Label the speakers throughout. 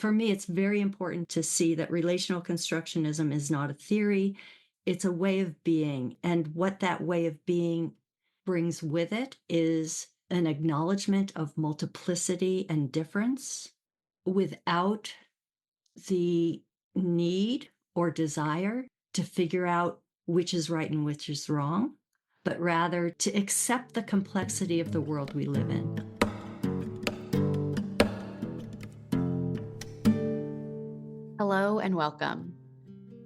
Speaker 1: For me, it's very important to see that relational constructionism is not a theory. It's a way of being. And what that way of being brings with it is an acknowledgement of multiplicity and difference without the need or desire to figure out which is right and which is wrong, but rather to accept the complexity of the world we live in.
Speaker 2: Hello and welcome.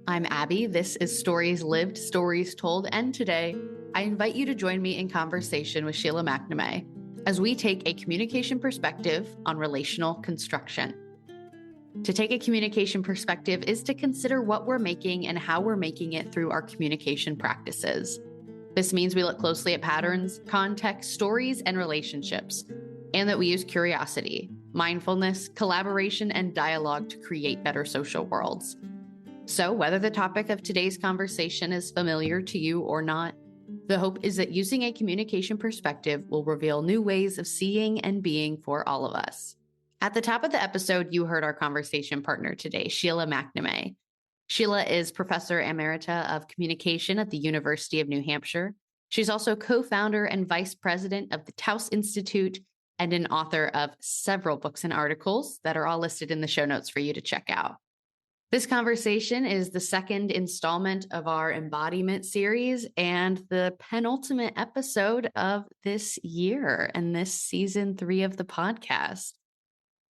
Speaker 2: I'm Abbie. This is Stories Lived, Stories Told, and today I invite you to join me in conversation with Sheila McNamee as we take a communication perspective on relational construction. To take a communication perspective is to consider what we're making and how we're making it through our communication practices. This means we look closely at patterns, context, stories, and relationships, and that we use curiosity, mindfulness, collaboration, and dialogue to create better social worlds. So, whether the topic of today's conversation is familiar to you or not, the hope is that using a communication perspective will reveal new ways of seeing and being for all of us. At the top of the episode, you heard our conversation partner today, Sheila McNamee. Sheila is Professor Emerita of Communication at the University of New Hampshire. She's also co-founder and vice president of the Taos Institute and an author of several books and articles that are all listed in the show notes for you to check out. This conversation is the second installment of our Embodiment series and the penultimate episode of this year and this season 3 of the podcast.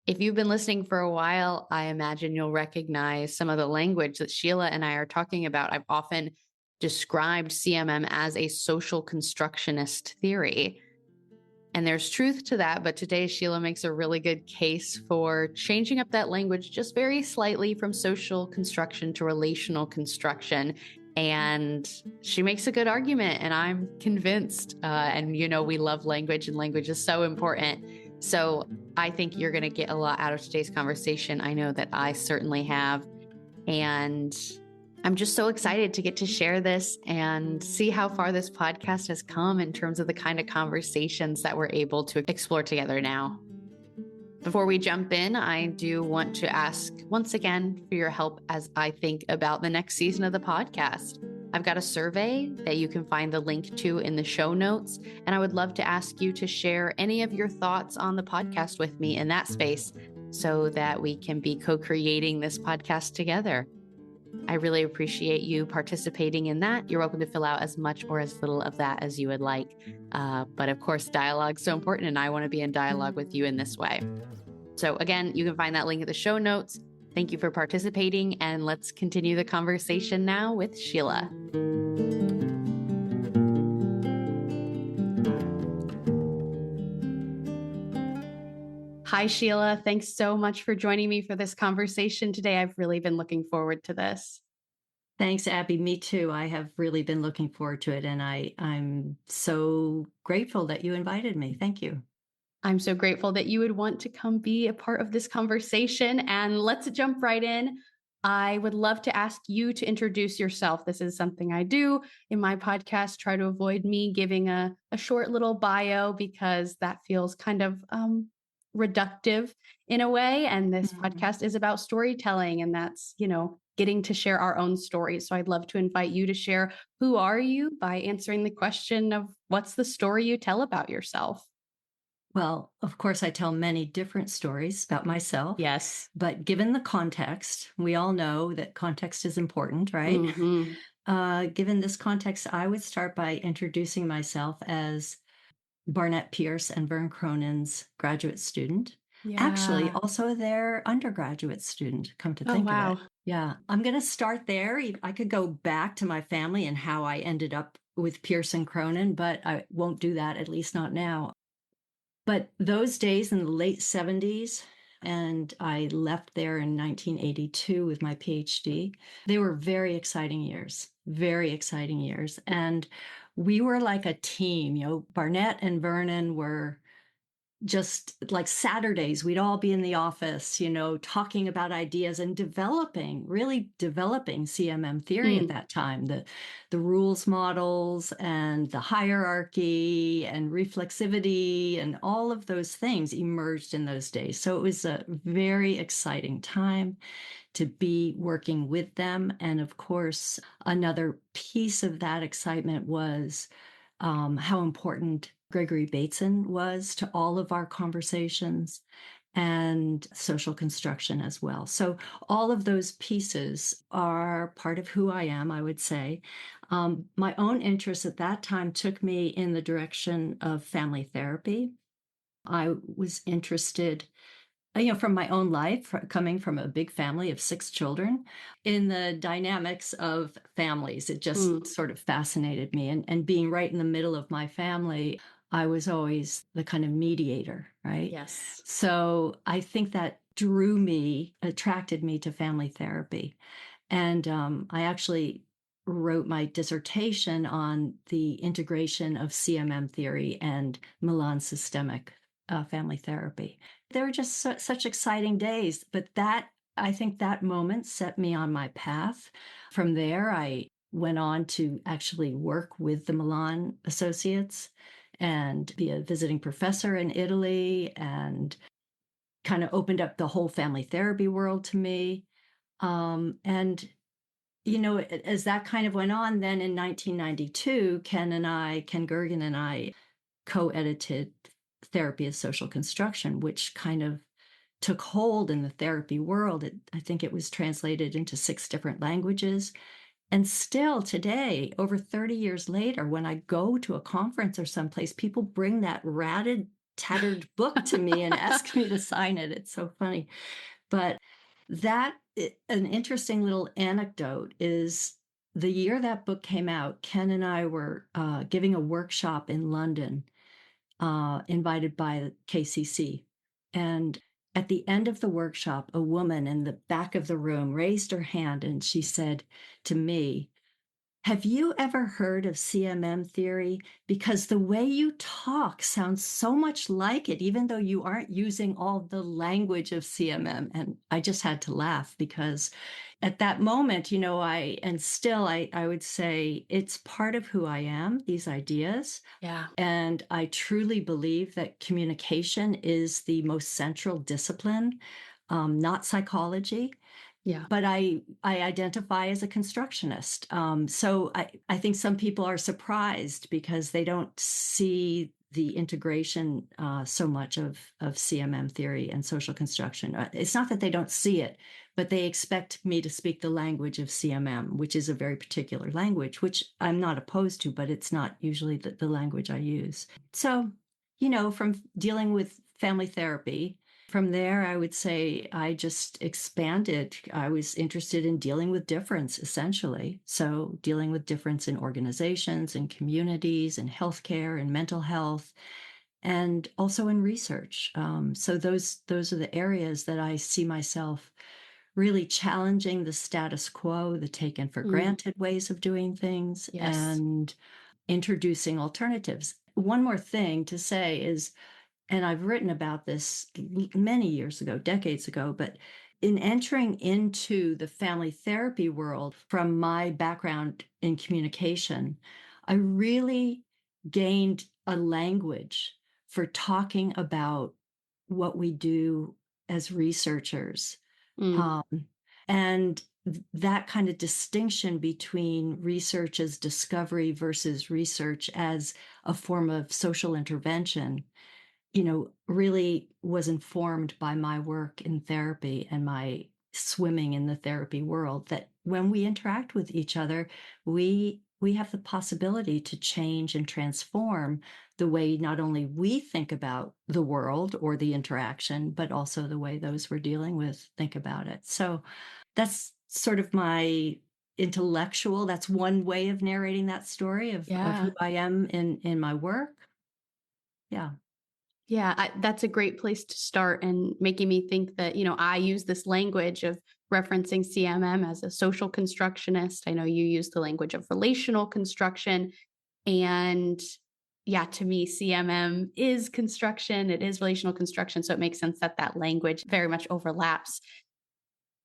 Speaker 2: If you've been listening for a while, I imagine you'll recognize some of the language that Sheila and I are talking about. I've often described CMM as a social constructionist theory. And there's truth to that, but today Sheila makes a really good case for changing up that language just very slightly from social construction to relational construction. And she makes a good argument, and I'm convinced. And you know, we love language, and language is so important. So I think you're going to get a lot out of today's conversation. I know that I certainly have. And I'm just so excited to get to share this and see how far this podcast has come in terms of the kind of conversations that we're able to explore together now. Before we jump in, I do want to ask once again for your help as I think about the next season of the podcast. I've got a survey that you can find the link to in the show notes, and I would love to ask you to share any of your thoughts on the podcast with me in that space so that we can be co-creating this podcast together. I really appreciate you participating in that. You're welcome to fill out as much or as little of that as you would like. But of course, dialogue is so important, and I want to be in dialogue with you in this way. So again, you can find that link in the show notes. Thank you for participating, and let's continue the conversation now with Sheila. Hi, Sheila. Thanks so much for joining me for this conversation today. I've really been looking forward to this.
Speaker 1: Thanks, Abbie. Me too. I have really been looking forward to it, and I'm so grateful that you invited me. Thank you.
Speaker 2: I'm so grateful that you would want to come be a part of this conversation, and let's jump right in. I would love to ask you to introduce yourself. This is something I do in my podcast, try to avoid me giving a short little bio because that feels kind of reductive in a way. And this podcast is about storytelling, and that's, getting to share our own stories. So I'd love to invite you to share who are you by answering the question of what's the story you tell about yourself?
Speaker 1: Well, of course, I tell many different stories about myself.
Speaker 2: Yes.
Speaker 1: But given the context, we all know that context is important, right?
Speaker 2: Mm-hmm.
Speaker 1: Given this context, I would start by introducing myself as Barnett Pierce and Vern Cronin's graduate student.
Speaker 2: Yeah.
Speaker 1: Actually, also their undergraduate student, come to think of it. Yeah. I'm going to start there. I could go back to my family and how I ended up with Pierce and Cronin, but I won't do that, at least not now. But those days in the late 70s, and I left there in 1982 with my PhD, they were very exciting years. And we were like a team. Barnett and Vernon were just like Saturdays, we'd all be in the office, talking about ideas and really developing CMM theory at
Speaker 2: Mm.
Speaker 1: that time, the rules models and the hierarchy and reflexivity and all of those things emerged in those days. So it was a very exciting time to be working with them. And of course, another piece of that excitement was how important Gregory Bateson was to all of our conversations and social construction as well. So, all of those pieces are part of who I am, I would say. My own interests at that time took me in the direction of family therapy. I was interested from my own life, coming from a big family of 6 children, in the dynamics of families. It just
Speaker 2: Mm.
Speaker 1: sort of fascinated me. And being right in the middle of my family, I was always the kind of mediator, right?
Speaker 2: Yes.
Speaker 1: So I think that attracted me to family therapy. And I actually wrote my dissertation on the integration of CMM theory and Milan systemic family therapy. They were just such exciting days, but I think that moment set me on my path. From there, I went on to actually work with the Milan Associates and be a visiting professor in Italy, and kind of opened up the whole family therapy world to me. And as that kind of went on, then in 1992, Ken Gergen and I co-edited Therapy as Social Construction, which kind of took hold in the therapy world. I think it was translated into 6 different languages. And still today, over 30 years later, when I go to a conference or someplace, people bring that ratted, tattered book to me and ask me to sign it. It's so funny. But an interesting little anecdote is the year that book came out, Ken and I were giving a workshop in London, invited by KCC. And at the end of the workshop, a woman in the back of the room raised her hand and she said to me, "Have you ever heard of CMM theory? Because the way you talk sounds so much like it, even though you aren't using all the language of CMM." And I just had to laugh because at that moment, I would say it's part of who I am, these ideas.
Speaker 2: Yeah.
Speaker 1: And I truly believe that communication is the most central discipline, not psychology.
Speaker 2: Yeah.
Speaker 1: But I identify as a constructionist. So I think some people are surprised because they don't see the integration so much of CMM theory and social construction. It's not that they don't see it, but they expect me to speak the language of CMM, which is a very particular language, which I'm not opposed to, but it's not usually the language I use. So, from dealing with family therapy, from there, I would say I just expanded. I was interested in dealing with difference, essentially. So, dealing with difference in organizations and communities and healthcare and mental health, and also in research. So, those are the areas that I see myself really challenging the status quo, the taken for
Speaker 2: Mm.
Speaker 1: granted ways of doing things,
Speaker 2: Yes.
Speaker 1: and introducing alternatives. One more thing to say is, and I've written about this many years ago, decades ago, but in entering into the family therapy world from my background in communication, I really gained a language for talking about what we do as researchers.
Speaker 2: Mm.
Speaker 1: Um, and that kind of distinction between research as discovery versus research as a form of social intervention, really was informed by my work in therapy and my swimming in the therapy world, that when we interact with each other, we have the possibility to change and transform the way not only we think about the world or the interaction, but also the way those we're dealing with think about it. So that's sort of my that's one way of narrating that story of who
Speaker 2: Yeah.
Speaker 1: I am in my work. Yeah.
Speaker 2: Yeah, that's a great place to start, and making me think that, I use this language of referencing CMM as a social constructionist. I know you use the language of relational construction. And yeah, to me, CMM is construction. It is relational construction. So it makes sense that that language very much overlaps.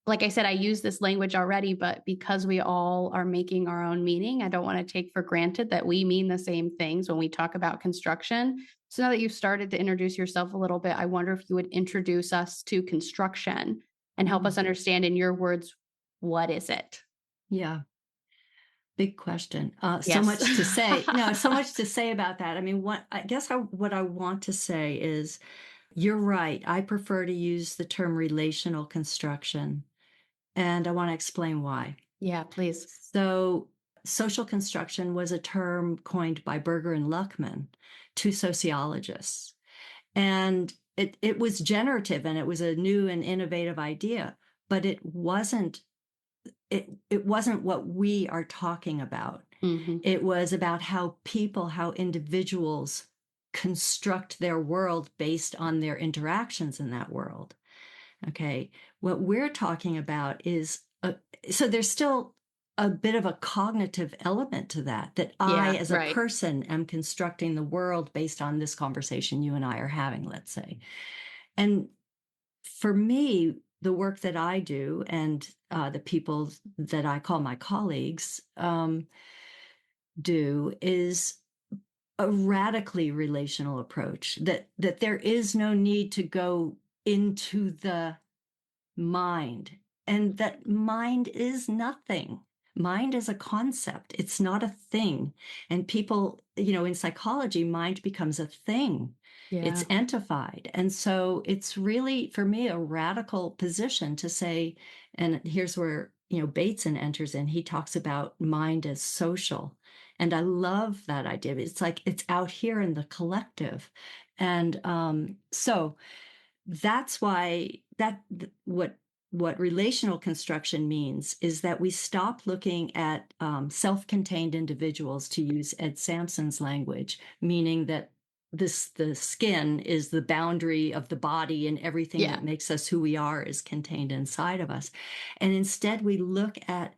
Speaker 2: Like I said, I use this language already, but because we all are making our own meaning, I don't want to take for granted that we mean the same things when we talk about construction. So now that you've started to introduce yourself a little bit, I wonder if you would introduce us to construction and help
Speaker 1: Mm.
Speaker 2: us understand, in your words, what is it?
Speaker 1: Yeah, big question. So
Speaker 2: Yes.
Speaker 1: much to say. No, so much to say about that. I mean, what I want to say is, you're right. I prefer to use the term relational construction, and I want to explain why.
Speaker 2: Yeah, please.
Speaker 1: So, social construction was a term coined by Berger and Luckman, two sociologists. And it was generative and it was a new and innovative idea, but it wasn't what we are talking about.
Speaker 2: Hmm.
Speaker 1: It was about how individuals construct their world based on their interactions in that world. Okay. What we're talking about is so there's still a bit of a cognitive element to that I,
Speaker 2: Yeah,
Speaker 1: as a
Speaker 2: right.
Speaker 1: person, am constructing the world based on this conversation you and I are having, let's say. And for me, the work that I do and the people that I call my colleagues do is a radically relational approach, that there is no need to go into the mind, and that mind is nothing. Mind is a concept, it's not a thing. And people, in psychology, mind becomes a thing, it's
Speaker 2: Yeah.
Speaker 1: entified. And so it's really, for me, a radical position to say, and here's where, Bateson enters in. He talks about mind as social. And I love that idea. It's like it's out here in the collective. And so that's why what relational construction means is that we stop looking at self-contained individuals, to use Ed Sampson's language, meaning that the skin is the boundary of the body and everything
Speaker 2: Yeah.
Speaker 1: that makes us who we are is contained inside of us. And instead we look at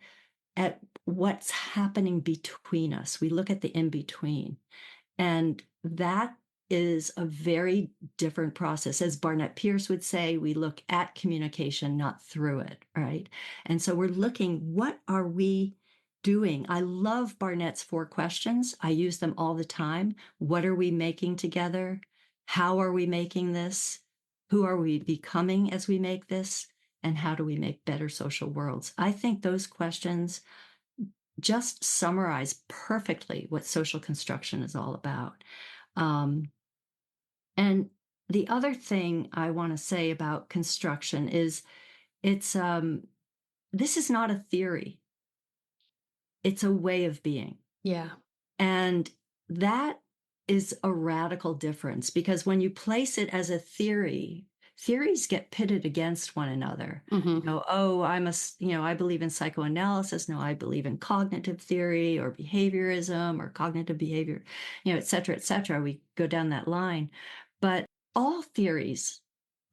Speaker 1: what's happening between us. We look at the in-between. And that is a very different process. As Barnett Pierce would say, we look at communication, not through it, right? And so we're looking, what are we doing? I love Barnett's 4 questions. I use them all the time. What are we making together? How are we making this? Who are we becoming as we make this? And how do we make better social worlds? I think those questions just summarize perfectly what social construction is all about. Um, and the other thing I want to say about construction is it's this is not a theory; it's a way of being.
Speaker 2: Yeah.
Speaker 1: And that is a radical difference, because when you place it as a theory, theories get pitted against one another.
Speaker 2: Hmm.
Speaker 1: Oh, I believe in psychoanalysis. No, I believe in cognitive theory or behaviorism or cognitive behavior, et cetera, et cetera. We go down that line. But all theories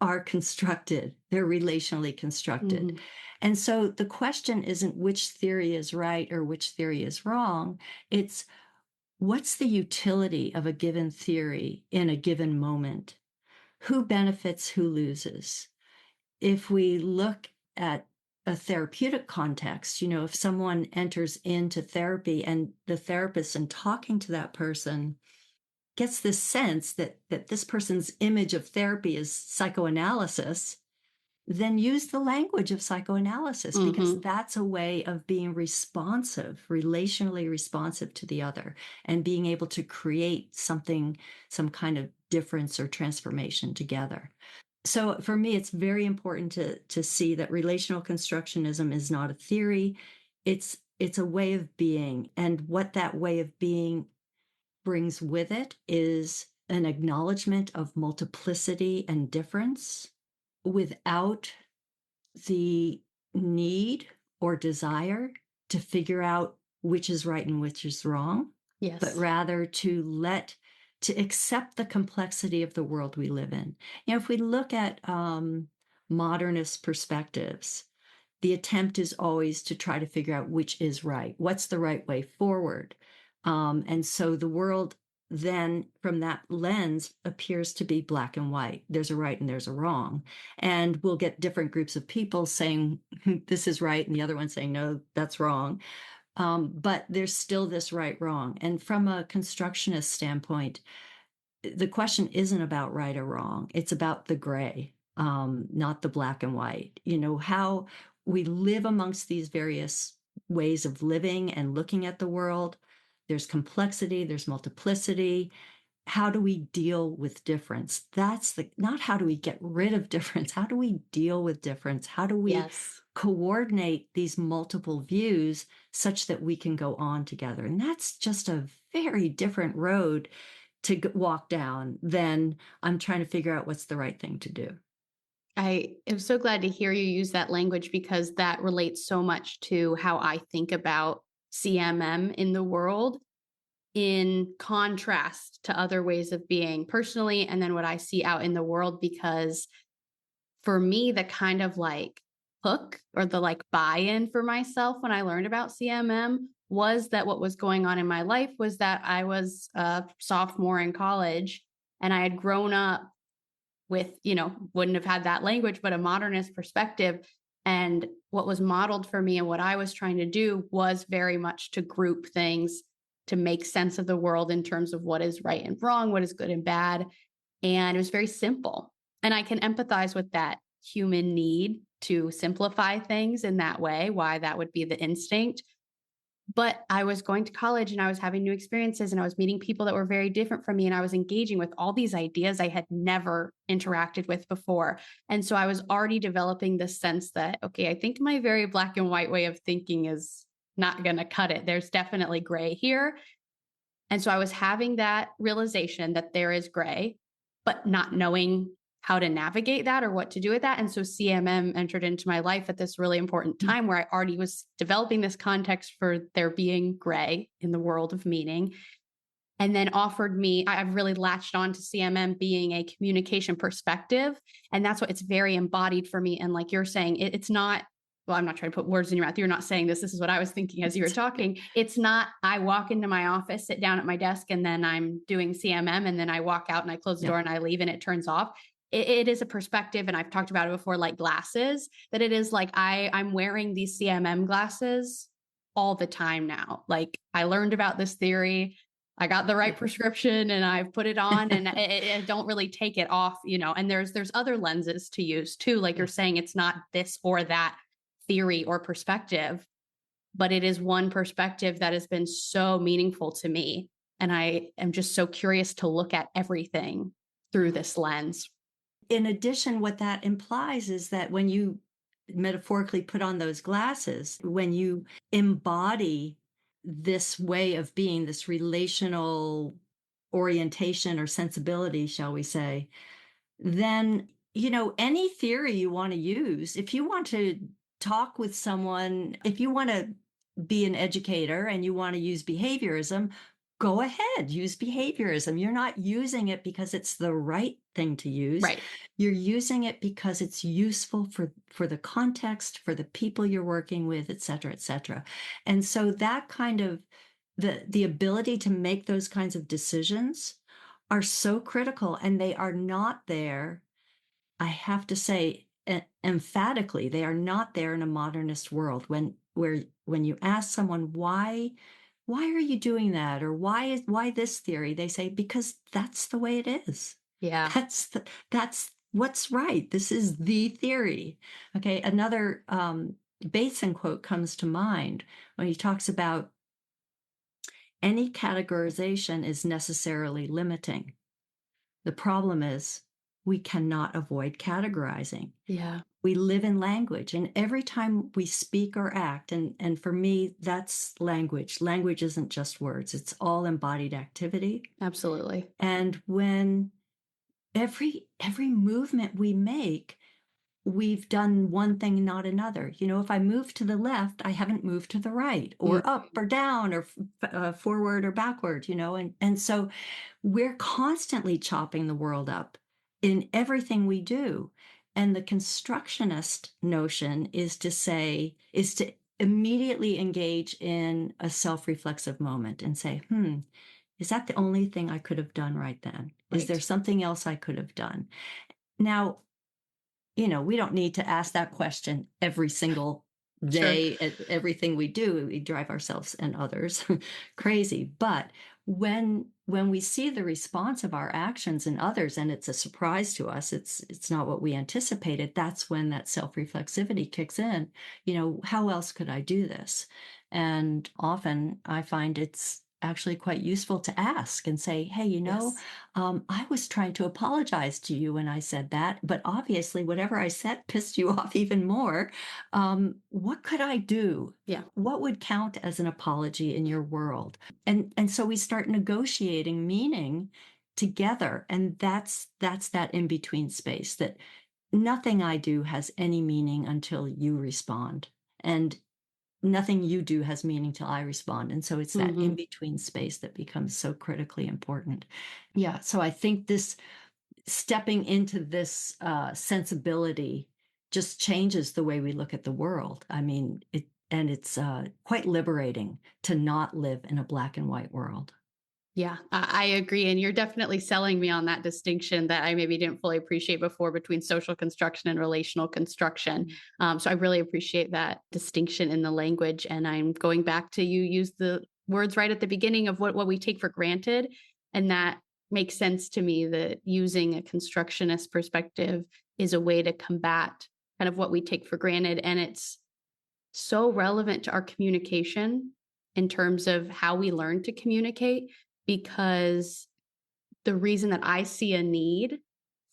Speaker 1: are constructed, they're relationally constructed.
Speaker 2: Hmm.
Speaker 1: And so the question isn't which theory is right or which theory is wrong. It's, what's the utility of a given theory in a given moment? Who benefits, who loses? If we look at a therapeutic context, if someone enters into therapy and the therapist, in talking to that person, gets this sense that this person's image of therapy is psychoanalysis, then use the language of psychoanalysis, because
Speaker 2: Hmm.
Speaker 1: that's a way of being responsive, relationally responsive to the other, and being able to create something, some kind of difference or transformation together. So for me, it's very important to see that relational constructionism is not a theory. It's a way of being. And what that way of being brings with it is an acknowledgement of multiplicity and difference, without the need or desire to figure out which is right and which is wrong, but
Speaker 2: Yes.
Speaker 1: rather to accept the complexity of the world we live in. If we look at modernist perspectives, the attempt is always to try to figure out which is right, what's the right way forward. And so the world then from that lens appears to be black and white. There's a right and there's a wrong. And we'll get different groups of people saying this is right and the other one saying, no, that's wrong. But there's still this right, wrong. And from a constructionist standpoint, the question isn't about right or wrong. It's about the gray, not the black and white. How we live amongst these various ways of living and looking at the world. There's complexity, there's multiplicity. How do we deal with difference? Not how do we get rid of difference? How do we deal with difference? How do we
Speaker 2: Yes.
Speaker 1: coordinate these multiple views such that we can go on together? And that's just a very different road to walk down than I'm trying to figure out what's the right thing to do.
Speaker 2: I am so glad to hear you use that language because that relates so much to how I think about CMM in the world in contrast to other ways of being personally and then what I see out in the world. Because for me, the kind of like hook or the like buy-in for myself when I learned about CMM was that what was going on in my life was that I was a sophomore in college and I had grown up with, wouldn't have had that language, but a modernist perspective. And what was modeled for me and what I was trying to do was very much to group things, to make sense of the world in terms of what is right and wrong, what is good and bad. And it was very simple. And I can empathize with that human need to simplify things in that way, why that would be the instinct. But I was going to college and I was having new experiences and I was meeting people that were very different from me. And I was engaging with all these ideas I had never interacted with before. And so I was already developing this sense that, okay, I think my very black and white way of thinking is not going to cut it. There's definitely gray here. And so I was having that realization that there is gray, but not knowing how to navigate that or what to do with that. And so CMM entered into my life at this really important time where I already was developing this context for there being gray in the world of meaning. And then offered me, I've really latched on to CMM being a communication perspective. And that's what it's very embodied for me. And like you're saying, it's not, well, I'm not trying to put words in your mouth. You're not saying this. This is what I was thinking as you were talking. It's not, I walk into my office, sit down at my desk, and then I'm doing CMM. And then I walk out and I close the door and I leave and it turns off. It is a perspective. And I've talked about it before, like glasses, that it is like I'm wearing these CMM glasses all the time now. Like I learned about this theory. I got the right prescription and I've put it on and I don't really take it off, and there's other lenses to use too. Like you're saying, it's not this or that theory or perspective, but it is one perspective that has been so meaningful to me. And I am just so curious to look at everything through this lens.
Speaker 1: In addition, what that implies is that when you metaphorically put on those glasses, when you embody this way of being, this relational orientation or sensibility, shall we say, then, any theory you want to use, if you want to talk with someone, if you want to be an educator and you want to use behaviorism, go ahead, use behaviorism. You're not using it because it's the right thing to use.
Speaker 2: Right.
Speaker 1: You're using it because it's useful for the context, for the people you're working with, et cetera, et cetera. And so that kind of the ability to make those kinds of decisions are so critical, and they are not there. I have to say emphatically, they are not there in a modernist world. When you ask someone why are you doing that, or why this theory, they say because that's the way it is.
Speaker 2: Yeah.
Speaker 1: That's what's right. This is the theory. Okay, another Bateson quote comes to mind when he talks about any categorization is necessarily limiting. The problem is we cannot avoid categorizing.
Speaker 2: Yeah.
Speaker 1: We live in language, and every time we speak or act, and for me, that's language. Language isn't just words. It's all embodied activity.
Speaker 2: Absolutely.
Speaker 1: And when every movement we make, we've done one thing, not another. If I move to the left, I haven't moved to the right, or up or down, or forward or backward, and so we're constantly chopping the world up in everything we do. And the constructionist notion is to immediately engage in a self-reflexive moment and say, Is that the only thing I could have done right then? Is there
Speaker 2: Right.
Speaker 1: something else I could have done? Now, we don't need to ask that question every single
Speaker 2: Sure.
Speaker 1: day at everything we do. We drive ourselves and others crazy. But when we see the response of our actions in others and it's a surprise to us, it's not what we anticipated, that's when that self-reflexivity kicks in. How else could I do this? And often I find it's actually quite useful to ask and say, hey,
Speaker 2: Yes.
Speaker 1: I was trying to apologize to you when I said that, but obviously, whatever I said pissed you off even more. What could I do?
Speaker 2: Yeah.
Speaker 1: What would count as an apology in your world? And so we start negotiating meaning together, and that's that in between space that nothing I do has any meaning until you respond, and nothing you do has meaning till I respond. And so it's that in
Speaker 2: Hmm.
Speaker 1: between space that becomes so critically important. Yeah. So I think this stepping into this sensibility just changes the way we look at the world. I mean, it's quite liberating to not live in a black and white world.
Speaker 2: Yeah, I agree. And you're definitely selling me on that distinction that I maybe didn't fully appreciate before between social construction and relational construction.
Speaker 1: Mm.
Speaker 2: So I really appreciate that distinction in the language. And I'm going back to you use the words right at the beginning of what we take for granted. And that makes sense to me that using a constructionist perspective is a way to combat kind of what we take for granted. And it's so relevant to our communication in terms of how we learn to communicate, because the reason that I see a need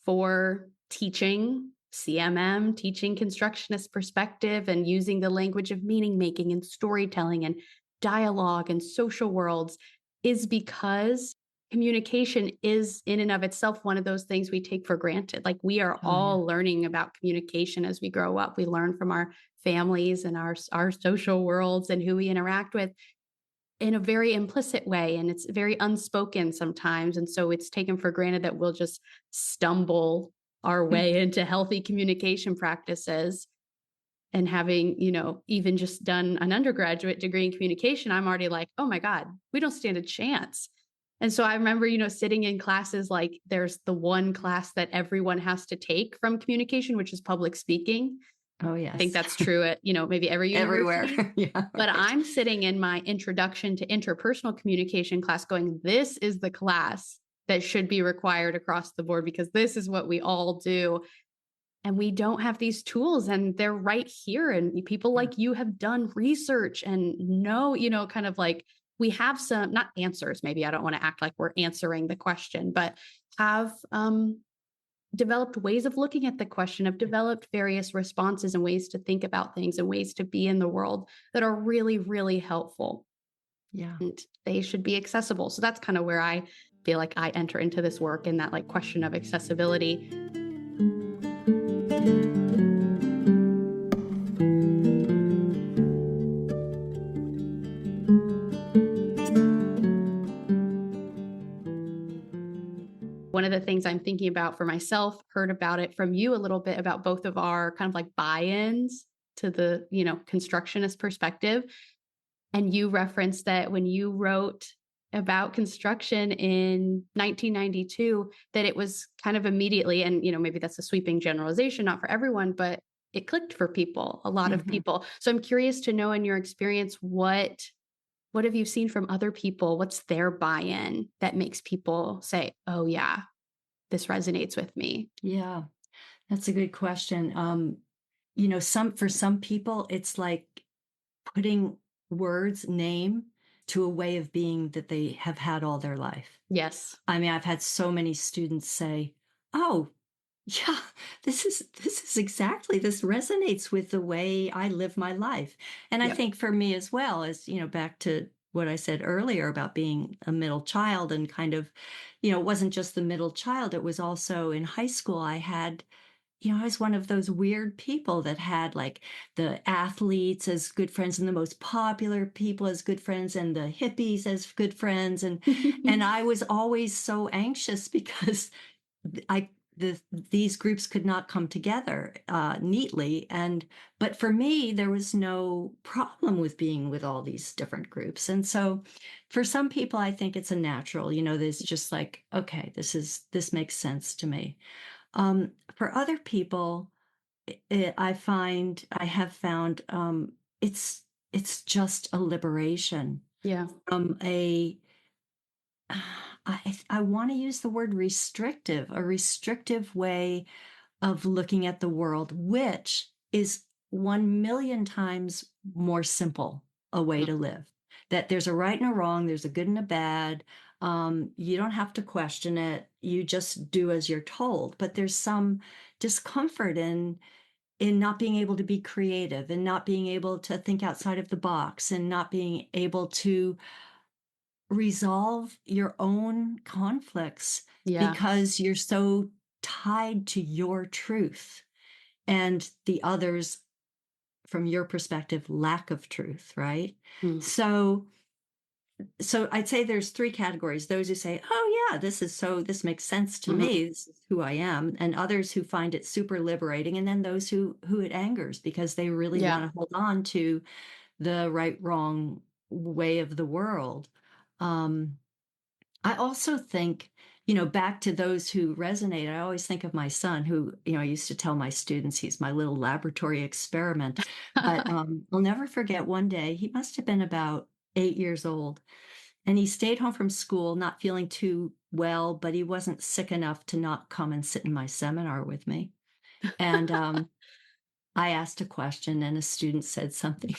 Speaker 2: for teaching CMM, teaching constructionist perspective, and using the language of meaning making and storytelling and dialogue and social worlds is because communication is in and of itself one of those things we take for granted. Like, we are
Speaker 1: Oh, yeah.
Speaker 2: all learning about communication as we grow up. We learn from our families and our social worlds and who we interact with in a very implicit way, and it's very unspoken sometimes, and so it's taken for granted that we'll just stumble our way into healthy communication practices. And having, even just done an undergraduate degree in communication, I'm already like, oh my God, we don't stand a chance. And so I remember, sitting in classes, like there's the one class that everyone has to take from communication, which is public speaking.
Speaker 1: Oh,
Speaker 2: I think
Speaker 1: yes.
Speaker 2: that's true at, maybe every
Speaker 1: Everywhere.
Speaker 2: university.
Speaker 1: Yeah,
Speaker 2: But
Speaker 1: right.
Speaker 2: I'm sitting in my introduction to interpersonal communication class going, this is the class that should be required across the board because this is what we all do. And we don't have these tools, and they're right here. And people
Speaker 1: Yeah.
Speaker 2: like you have done research and know, kind of like we have some, not answers. Maybe I don't want to act like we're answering the question, but have developed ways of looking at the question, have developed various responses and ways to think about things and ways to be in the world that are really, really helpful.
Speaker 1: Yeah.
Speaker 2: And they should be accessible. So that's kind of where I feel like I enter into this work, in that like question of accessibility. One of the things I'm thinking about for myself, heard about it from you a little bit about both of our kind of like buy-ins to the, constructionist perspective. And you referenced that when you wrote about construction in 1992, that it was kind of immediately, and maybe that's a sweeping generalization, not for everyone, but it clicked for people, a lot of
Speaker 1: Mhm.
Speaker 2: people. So I'm curious to know, in your experience, what have you seen from other people? What's their buy-in that makes people say, "Oh yeah, this resonates with me"?
Speaker 1: Yeah. That's a good question. For some people, it's like putting name to a way of being that they have had all their life.
Speaker 2: Yes.
Speaker 1: I mean, I've had so many students say, "Oh, yeah, this is exactly, this resonates with the way I live my life." And I
Speaker 2: Yep.
Speaker 1: think for me as well, as back to what I said earlier about being a middle child and kind of, it wasn't just the middle child, it was also in high school. I was one of those weird people that had like the athletes as good friends and the most popular people as good friends and the hippies as good friends. And I was always so anxious because I these groups could not come together neatly. But for me, there was no problem with being with all these different groups. And so for some people, I think it's a natural, there's just like, okay, this makes sense to me. For other people, I have found it's just a liberation
Speaker 2: Yeah.
Speaker 1: from I want to use the word a restrictive way of looking at the world, which is 1 million times more simple a way
Speaker 2: Mm.
Speaker 1: to live. That there's a right and a wrong, there's a good and a bad. You don't have to question it. You just do as you're told. But there's some discomfort in not being able to be creative and not being able to think outside of the box and not being able to resolve your own conflicts
Speaker 2: Yeah.
Speaker 1: because you're so tied to your truth and the others from your perspective lack of truth, right?
Speaker 2: Mm.
Speaker 1: So I'd say there's three categories: those who say, oh yeah, this makes sense to
Speaker 2: Mhm.
Speaker 1: me, this is who I am, and others who find it super liberating, and then those who it angers because they really
Speaker 2: Yeah.
Speaker 1: want to hold on to the right wrong way of the world. um I also think, back to those who resonate, I always think of my son who, I used to tell my students he's my little laboratory experiment. But I'll never forget one day, he must have been about 8 years old, and he stayed home from school, not feeling too well, but he wasn't sick enough to not come and sit in my seminar with me. And I asked a question, and a student said something.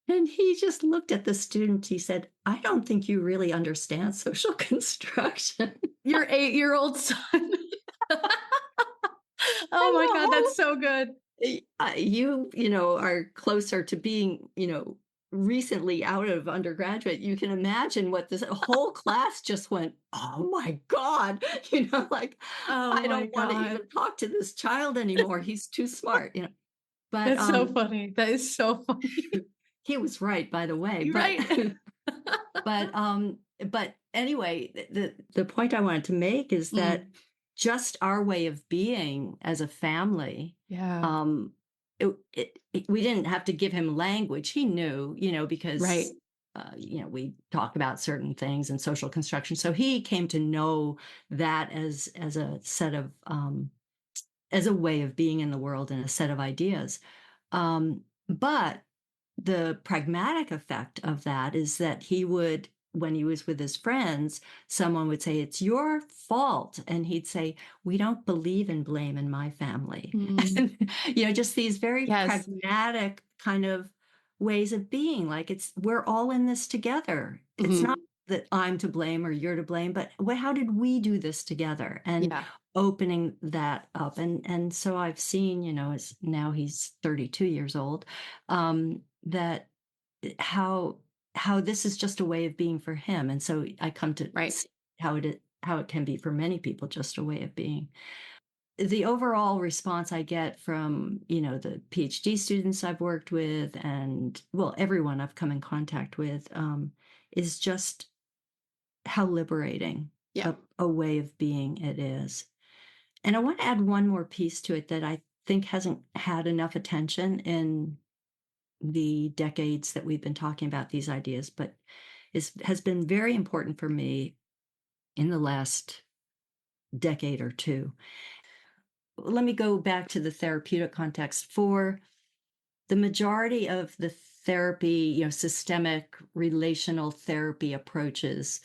Speaker 1: And he just looked at the student. He said, I don't think you really understand social construction.
Speaker 2: Your 8-year-old son. Oh
Speaker 1: And
Speaker 2: my God,
Speaker 1: the
Speaker 2: that's so good.
Speaker 1: whole, are closer to being, recently out of undergraduate. You can imagine what this whole class just went, oh my God, like,
Speaker 2: Oh
Speaker 1: I
Speaker 2: my
Speaker 1: don't want to
Speaker 2: God.
Speaker 1: even talk to this child anymore. He's too smart. But
Speaker 2: That's so funny. That is so funny.
Speaker 1: he was right, by the way.
Speaker 2: You're
Speaker 1: But
Speaker 2: right.
Speaker 1: but anyway, the point I wanted to make is that
Speaker 2: Mm.
Speaker 1: just our way of being as a family,
Speaker 2: Yeah.
Speaker 1: um, we didn't have to give him language. He knew, because
Speaker 2: Right.
Speaker 1: we talk about certain things in social construction. So he came to know that as a set of as a way of being in the world and a set of ideas. But the pragmatic effect of that is that when he was with his friends, someone would say, it's your fault. And he'd say, we don't believe in blame in my family.
Speaker 2: Mm.
Speaker 1: And, just these very
Speaker 2: Yes.
Speaker 1: pragmatic kind of ways of being, like we're all in this together. It's not
Speaker 2: Mhm.
Speaker 1: that I'm to blame or you're to blame, but how did we do this together? And
Speaker 2: Yeah.
Speaker 1: opening that up. And so I've seen, as now he's 32 years old, that how this is just a way of being for him. And so I come to
Speaker 2: Right.
Speaker 1: see how it can be for many people, just a way of being. The overall response I get from, the PhD students I've worked with, and well, everyone I've come in contact with, is just how liberating
Speaker 2: Yeah.
Speaker 1: a way of being it is. And I want to add one more piece to it that I think hasn't had enough attention in the decades that we've been talking about these ideas, but has been very important for me in the last decade or two. Let me go back to the therapeutic context. For the majority of the therapy, systemic relational therapy approaches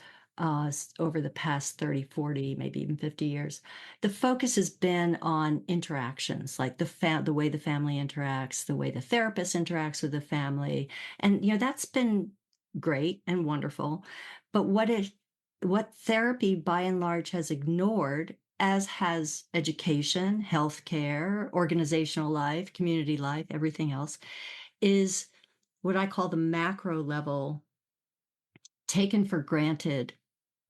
Speaker 1: over the past 30, 40, maybe even 50 years, the focus has been on interactions, like the way the family interacts, the way the therapist interacts with the family. And, that's been great and wonderful. But what therapy by and large has ignored, as has education, healthcare, organizational life, community life, everything else, is what I call the macro level, taken for granted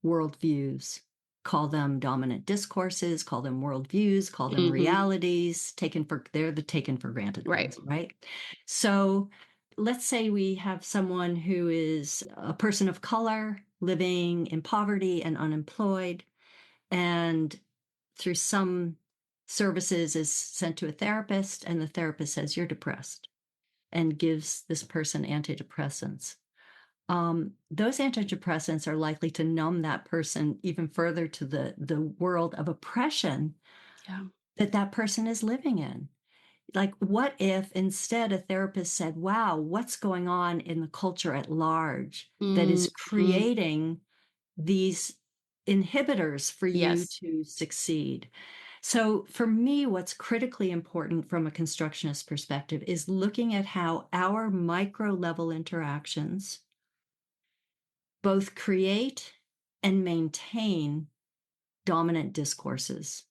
Speaker 1: worldviews. Call them dominant discourses, call them worldviews, call them
Speaker 2: Mhm.
Speaker 1: realities, they're the taken for granted
Speaker 2: Right.
Speaker 1: things, right? So let's say we have someone who is a person of color living in poverty and unemployed, and through some services is sent to a therapist, and the therapist says, "You're depressed," and gives this person antidepressants. Those antidepressants are likely to numb that person even further to the world of oppression
Speaker 2: Yeah.
Speaker 1: that that person is living in. Like, what if instead a therapist said, "Wow, what's going on in the culture at large that is
Speaker 2: Mm-hmm.
Speaker 1: creating these inhibitors for you
Speaker 2: Yes.
Speaker 1: to succeed?" So, for me, what's critically important from a constructionist perspective is looking at how our micro level interactions both create and maintain dominant discourses.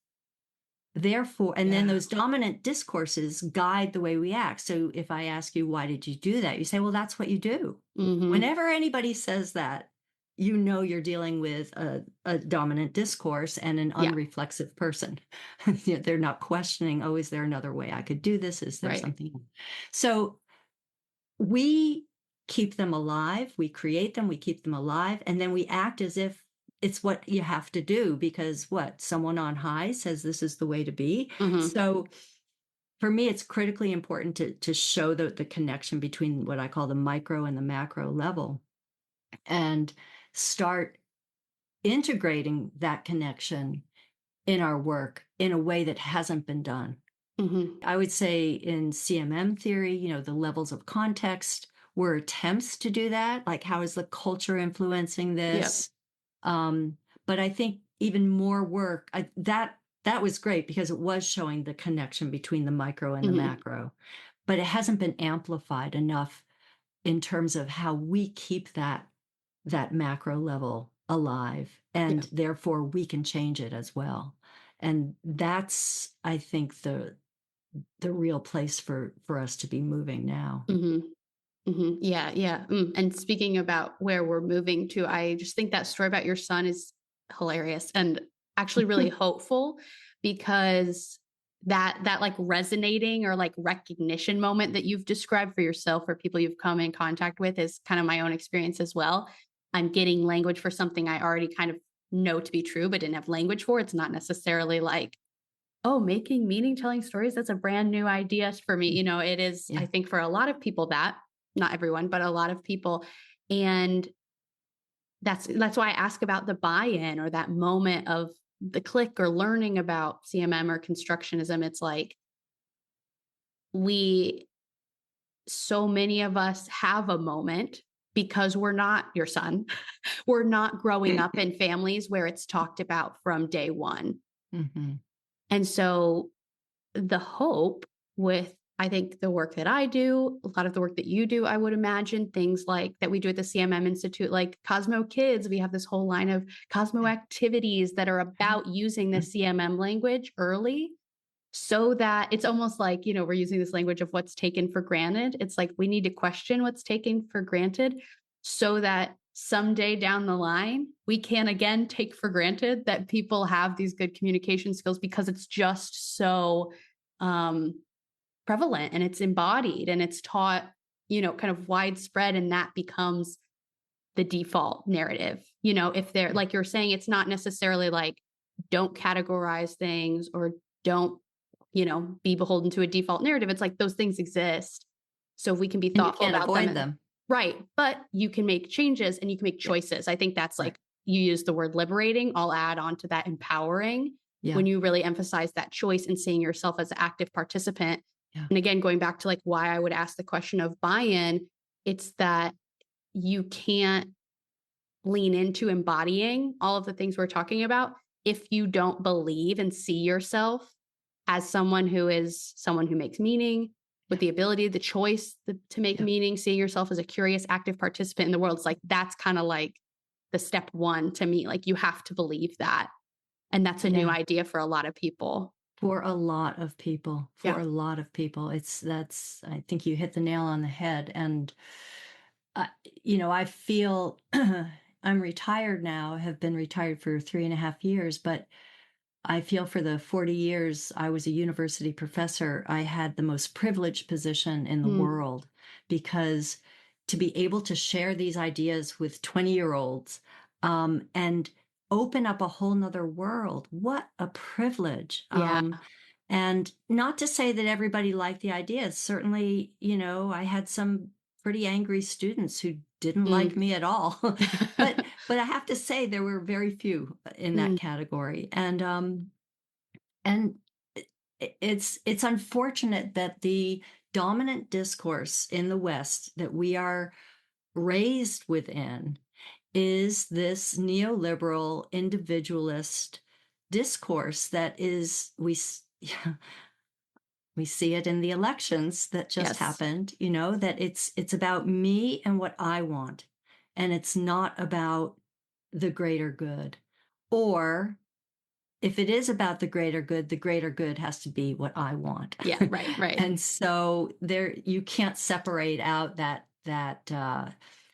Speaker 1: Therefore, and then
Speaker 2: Yeah.
Speaker 1: those dominant discourses guide the way we act. So if I ask you, why did you do that? You say, well, that's what you do.
Speaker 2: Mm-hmm.
Speaker 1: Whenever anybody says that, you know you're dealing with a dominant discourse and an
Speaker 2: Yeah.
Speaker 1: unreflexive person. They're not questioning, oh, is there another way I could do this? Is there
Speaker 2: Right.
Speaker 1: something? So we keep them alive, we create them, we keep them alive, and then we act as if it's what you have to do because what? Someone on high says this is the way to be.
Speaker 2: Mm-hmm.
Speaker 1: So for me, it's critically important to show the connection between what I call the micro and the macro level and start integrating that connection in our work in a way that hasn't been done.
Speaker 2: Mm-hmm.
Speaker 1: I would say in CMM theory, the levels of context were attempts to do that. Like, how is the culture influencing
Speaker 2: Yep.
Speaker 1: this? Um, but I think even more work that was great because it was showing the connection between the micro and the
Speaker 2: Mm-hmm.
Speaker 1: macro, but it hasn't been amplified enough in terms of how we keep that macro level alive,
Speaker 2: Yeah.
Speaker 1: and therefore we can change it as well. And that's, I think, the real place for us to be moving now.
Speaker 2: Mm-hmm. Mm-hmm. Yeah, yeah. And speaking about where we're moving to, I just think that story about your son is hilarious and actually really hopeful because that like resonating or like recognition moment that you've described for yourself or people you've come in contact with is kind of my own experience as well. I'm getting language for something I already kind of know to be true, but didn't have language for. It's not necessarily like, oh, making meaning telling stories, that's a brand new idea for me. It is, I
Speaker 1: Yeah.
Speaker 2: think, for a lot of people that, not everyone, but a lot of people. And that's why I ask about the buy-in or that moment of the click or learning about CMM or constructionism. It's like we so many of us have a moment because we're not your son. We're not growing up in families where it's talked about from day one.
Speaker 1: Mhm.
Speaker 2: And so the hope with I think the work that I do, a lot of the work that you do, I would imagine things like that we do at the CMM Institute, like Cosmo Kids, we have this whole line of Cosmo activities that are about using the CMM language early so that it's almost like, we're using this language of what's taken for granted. It's like we need to question what's taken for granted so that someday down the line, we can again take for granted that people have these good communication skills because it's just so prevalent and it's embodied and it's taught, kind of widespread. And that becomes the default narrative. If they're like you're saying, it's not necessarily like don't categorize things or don't, be beholden to a default narrative. It's like those things exist. So if we can be
Speaker 1: And you
Speaker 2: thoughtful
Speaker 1: can't
Speaker 2: about them
Speaker 1: avoid
Speaker 2: and
Speaker 1: them.
Speaker 2: right, but you can make changes and you can make
Speaker 1: Yeah.
Speaker 2: choices. I think that's
Speaker 1: Right.
Speaker 2: like you use the word liberating. I'll add on to that empowering
Speaker 1: Yeah.
Speaker 2: when you really emphasize that choice and seeing yourself as an active participant.
Speaker 1: Yeah.
Speaker 2: And again, going back to like why I would ask the question of buy-in, it's that you can't lean into embodying all of the things we're talking about if you don't believe and see yourself as someone who makes meaning with
Speaker 1: Yeah.
Speaker 2: the ability, the choice to make
Speaker 1: Yeah.
Speaker 2: meaning, seeing yourself as a curious, active participant in the world. It's like, that's kind of like the step one to me. Like you have to believe that. And that's a new
Speaker 1: Yeah.
Speaker 2: idea for a lot of people.
Speaker 1: For a lot of people,
Speaker 2: Yeah.
Speaker 1: I think you hit the nail on the head. And, I feel I'm retired now, have been retired for 3.5 years, but I feel for the 40 years I was a university professor, I had the most privileged position in the
Speaker 2: Mm,
Speaker 1: world because to be able to share these ideas with 20-year-olds and open up a whole nother world. What a privilege.
Speaker 2: Yeah.
Speaker 1: And not to say that everybody liked the idea. Certainly, I had some pretty angry students who didn't like
Speaker 2: Mm.
Speaker 1: me at all. but I have to say there were very few in that
Speaker 2: Mm.
Speaker 1: category. And it's unfortunate that the dominant discourse in the West that we are raised within is this neoliberal individualist discourse that is we see it in the elections that just
Speaker 2: Yes.
Speaker 1: happened, that it's about me and what I want, and it's not about the greater good. Or if it is about the greater good has to be what I want.
Speaker 2: Yeah. Right. Right.
Speaker 1: And so there, you can't separate out that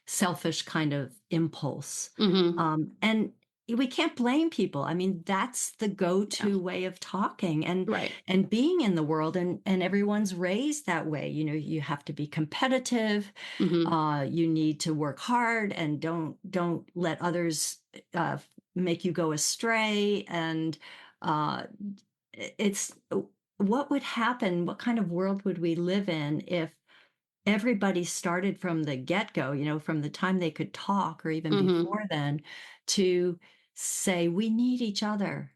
Speaker 1: selfish kind of impulse.
Speaker 2: Hmm.
Speaker 1: And we can't blame people. I mean, that's the
Speaker 2: Yeah.
Speaker 1: go-to way of talking
Speaker 2: Right.
Speaker 1: and being in the world, and everyone's raised that way. You have to be competitive.
Speaker 2: Hmm.
Speaker 1: You need to work hard and don't let others uh, make you go astray. And uh, it's what would happen? What kind of world would we live in if everybody started from the get-go, from the time they could talk or even
Speaker 2: Hmm.
Speaker 1: before then, to say, we need each other.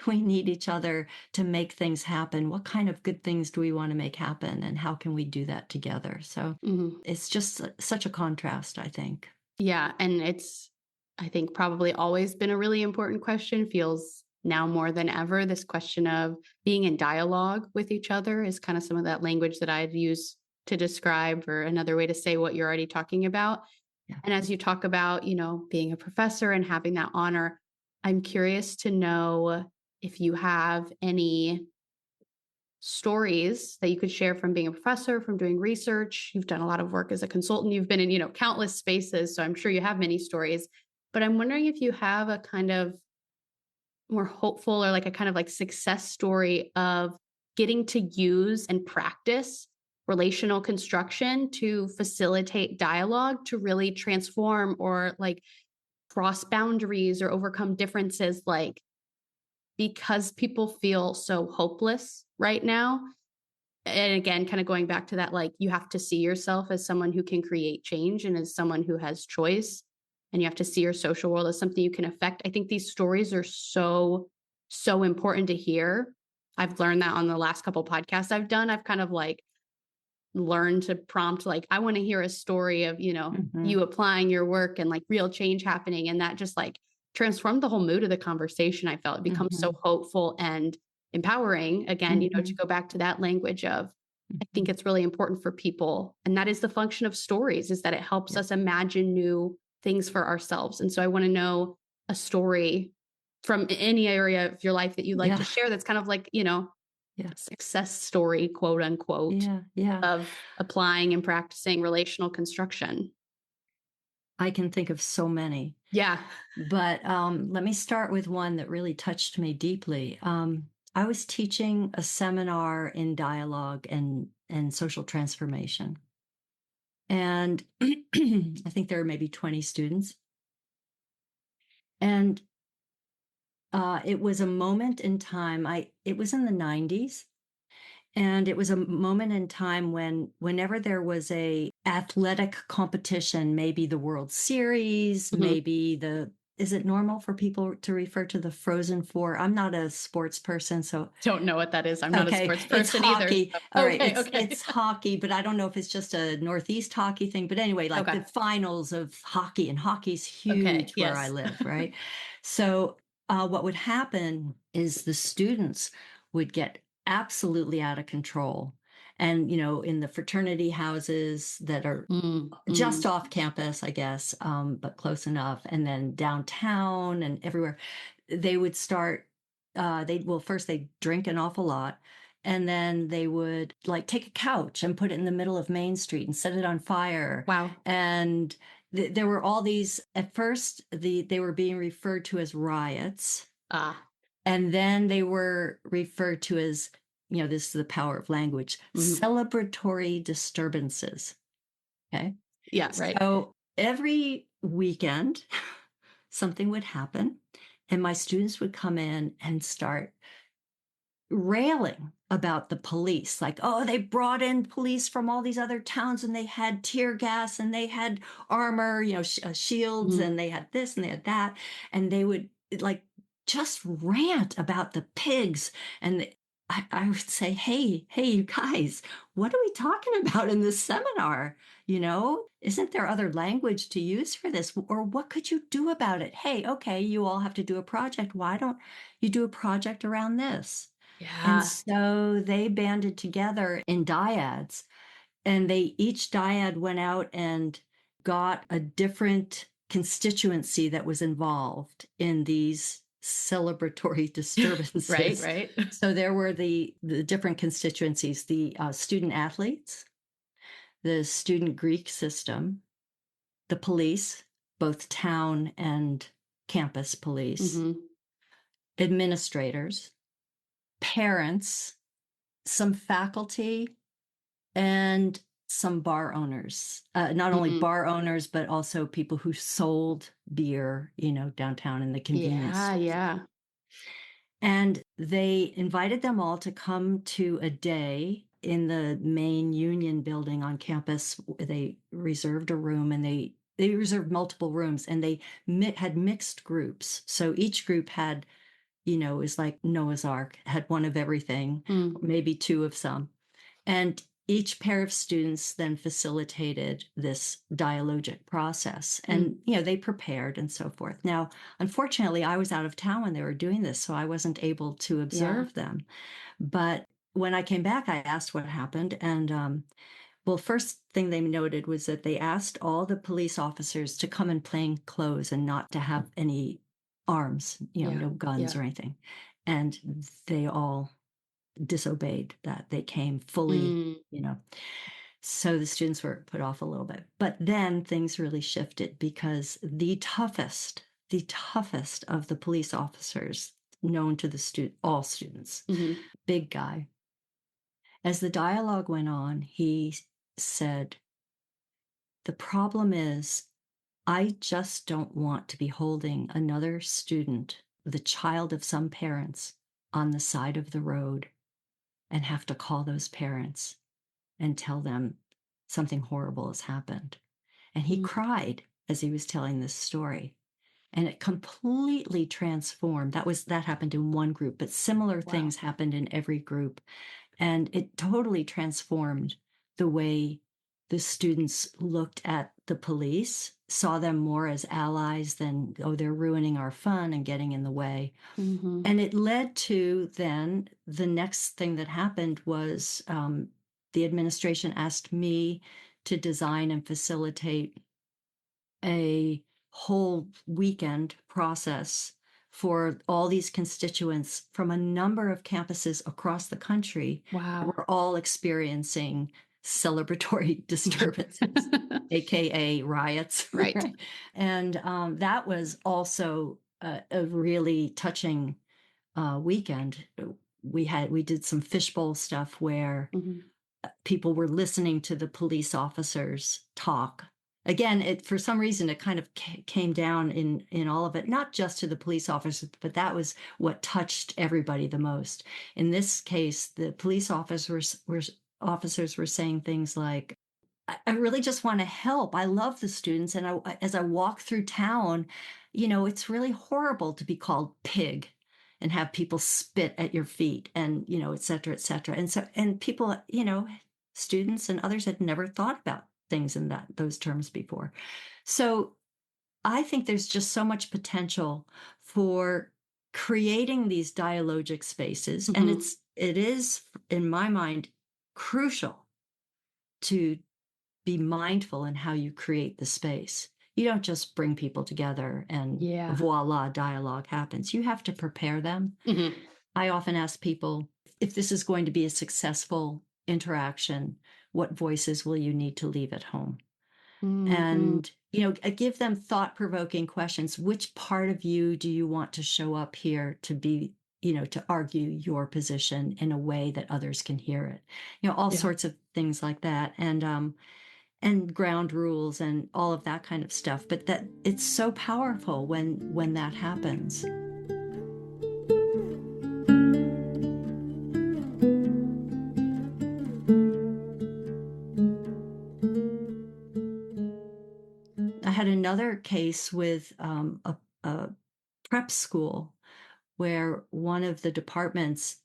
Speaker 1: We need each other to make things happen. What kind of good things do we want to make happen? And how can we do that together? So
Speaker 2: Hmm.
Speaker 1: it's just such a contrast, I think.
Speaker 2: Yeah. And it's, I think, probably always been a really important question, feels now more than ever. This question of being in dialogue with each other is kind of some of that language that I'd use to describe, or another way to say what you're already talking about.
Speaker 1: Yeah.
Speaker 2: And as you talk about, being a professor and having that honor, I'm curious to know if you have any stories that you could share from being a professor, from doing research. You've done a lot of work as a consultant. You've been in, countless spaces. So I'm sure you have many stories. But I'm wondering if you have a kind of more hopeful, or like a kind of like success story of getting to use and practice relational construction to facilitate dialogue, to really transform or like cross boundaries or overcome differences, like because people feel so hopeless right now. And again, kind of going back to that, like, you have to see yourself as someone who can create change and as someone who has choice. And you have to see your social world as something you can affect. I think these stories are so, so important to hear. I've learned that on the last couple podcasts I've done. I've kind of like learned to prompt, like, I want to hear a story of,
Speaker 1: Hmm.
Speaker 2: you applying your work and like real change happening. And that just like transformed the whole mood of the conversation. I felt it becomes so
Speaker 1: Hmm.
Speaker 2: hopeful and empowering. Again, to
Speaker 1: Hmm.
Speaker 2: go back to that language of, I think
Speaker 1: Hmm.
Speaker 2: it's really important for people. And that is the function of stories, is that it helps
Speaker 1: Yeah.
Speaker 2: us imagine new things for ourselves. And so I want to know a story from any area of your life that you'd like to
Speaker 1: Yeah.
Speaker 2: share that's kind of like,
Speaker 1: Yeah.
Speaker 2: success story, quote unquote,
Speaker 1: Yeah. Yeah.
Speaker 2: of applying and practicing relational construction.
Speaker 1: I can think of so many.
Speaker 2: Yeah.
Speaker 1: But let me start with one that really touched me deeply. I was teaching a seminar in dialogue and social transformation. And I think there were maybe 20 students. And it was a moment in time. It was in the 90s. And it was a moment in time when whenever there was a athletic competition, maybe the World Series,
Speaker 2: Mhm.
Speaker 1: maybe is it normal for people to refer to the Frozen Four? I'm not a sports person, so
Speaker 2: Don't know what that is. I'm not a
Speaker 1: okay,
Speaker 2: sports
Speaker 1: it's
Speaker 2: person either.
Speaker 1: hockey. All
Speaker 2: So.
Speaker 1: right,
Speaker 2: Okay.
Speaker 1: it's
Speaker 2: Okay.
Speaker 1: hockey, but I don't know if it's just a Northeast hockey thing. But anyway, like
Speaker 2: Okay.
Speaker 1: the finals of hockey, and hockey's
Speaker 2: Okay.
Speaker 1: huge where I
Speaker 2: Yes.
Speaker 1: live, right? So what would happen is the students would get absolutely out of control, and in the fraternity houses that are
Speaker 2: Mm,
Speaker 1: just
Speaker 2: mm.
Speaker 1: off campus, I guess, but close enough, and then downtown and everywhere, they would start. First they drink an awful lot, and then they would like take a couch and put it in the middle of Main Street and set it on fire.
Speaker 2: Wow.
Speaker 1: And there were all these. At first, they were being referred to as riots,
Speaker 2: Ah.
Speaker 1: and then they were referred to as, this is the power of language,
Speaker 2: Mhm.
Speaker 1: celebratory disturbances. Okay.
Speaker 2: Yeah. Right.
Speaker 1: So every weekend, something would happen. And my students would come in and start railing about the police, like, oh, they brought in police from all these other towns and they had tear gas and they had armor, shields,
Speaker 2: Mhm.
Speaker 1: and they had this and they had that. And they would like just rant about the pigs. And I would say, hey, you guys, what are we talking about in this seminar? Isn't there other language to use for this? Or what could you do about it? Hey, okay, you all have to do a project. Why don't you do a project around this? And
Speaker 2: Yeah.
Speaker 1: so they banded together in dyads, and each dyad went out and got a different constituency that was involved in these celebratory
Speaker 2: Right,
Speaker 1: disturbances.
Speaker 2: right.
Speaker 1: So there were the different constituencies, the student athletes, the student Greek system, the police, both town and campus police,
Speaker 2: Mhm.
Speaker 1: administrators, parents, some faculty, and some bar owners. Not only
Speaker 2: Mhm.
Speaker 1: bar owners, but also people who sold beer, downtown in the convenience
Speaker 2: Yeah,
Speaker 1: stores.
Speaker 2: yeah.
Speaker 1: And they invited them all to come to a day in the main union building on campus. They reserved a room, and they reserved multiple rooms, and they had mixed groups. So each group had, is like Noah's Ark, had one of everything,
Speaker 2: Mm.
Speaker 1: maybe two of some. And each pair of students then facilitated this dialogic process.
Speaker 2: Mm.
Speaker 1: And, they prepared and so forth. Now, unfortunately, I was out of town when they were doing this, so I wasn't able to
Speaker 2: Yeah.
Speaker 1: observe them. But when I came back, I asked what happened. And, well, first thing they noted was that they asked all the police officers to come in plain clothes and not to have any arms,
Speaker 2: Yeah.
Speaker 1: no guns
Speaker 2: Yeah.
Speaker 1: or anything. And they all disobeyed that. They came fully,
Speaker 2: Mm.
Speaker 1: so the students were put off a little bit. But then things really shifted because the toughest of the police officers known to all students,
Speaker 2: Mhm.
Speaker 1: big guy, as the dialogue went on, he said, the problem is, I just don't want to be holding another student, the child of some parents, on the side of the road and have to call those parents and tell them something horrible has happened. And he
Speaker 2: Mm.
Speaker 1: cried as he was telling this story. And it completely transformed. That happened in one group, but similar
Speaker 2: Wow.
Speaker 1: things happened in every group. And it totally transformed the way the students looked at the police, saw them more as allies than, oh, they're ruining our fun and getting in the way.
Speaker 2: Mhm.
Speaker 1: And it led to then the next thing that happened was the administration asked me to design and facilitate a whole weekend process for all these constituents from a number of campuses across the country that
Speaker 2: Wow.
Speaker 1: were all experiencing celebratory disturbances, aka riots,
Speaker 2: Right.
Speaker 1: right? And that was also a really touching weekend. We did some fishbowl stuff where
Speaker 2: Mhm.
Speaker 1: people were listening to the police officers talk. Again, for some reason it kind of came down in all of it, not just to the police officers, but that was what touched everybody the most. In this case, the police officers were saying things like, I really just want to help. I love the students. And as I walk through town, it's really horrible to be called pig and have people spit at your feet and, et cetera, et cetera. And people, students and others had never thought about things in those terms before. So I think there's just so much potential for creating these dialogic spaces. And
Speaker 2: Mhm.
Speaker 1: it is, in my mind, crucial to be mindful in how you create the space. You don't just bring people together and
Speaker 2: Yeah.
Speaker 1: voila, dialogue happens. You have to prepare them.
Speaker 2: Mhm.
Speaker 1: I often ask people, if this is going to be a successful interaction, what voices will you need to leave at home?
Speaker 2: Mhm.
Speaker 1: And, give them thought provoking questions. Which part of you do you want to show up here to be, to argue your position in a way that others can hear it? All
Speaker 2: Yeah.
Speaker 1: sorts of things like that. And ground rules and all of that kind of stuff. But that it's so powerful when that happens. had another case with a prep school where one of the departments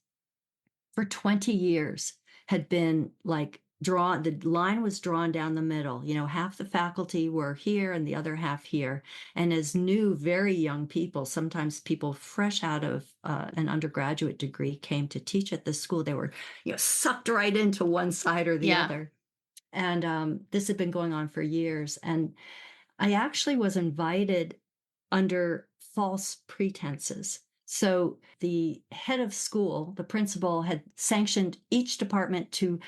Speaker 1: for 20 years had been like drawn, the line was drawn down the middle. Half the faculty were here and the other half here. And as new, very young people, sometimes people fresh out of an undergraduate degree came to teach at this school, they were, sucked right into one side or the
Speaker 2: Yeah.
Speaker 1: other. And this had been going on for years. And I actually was invited under false pretenses. So the head of school, the principal, had sanctioned each department to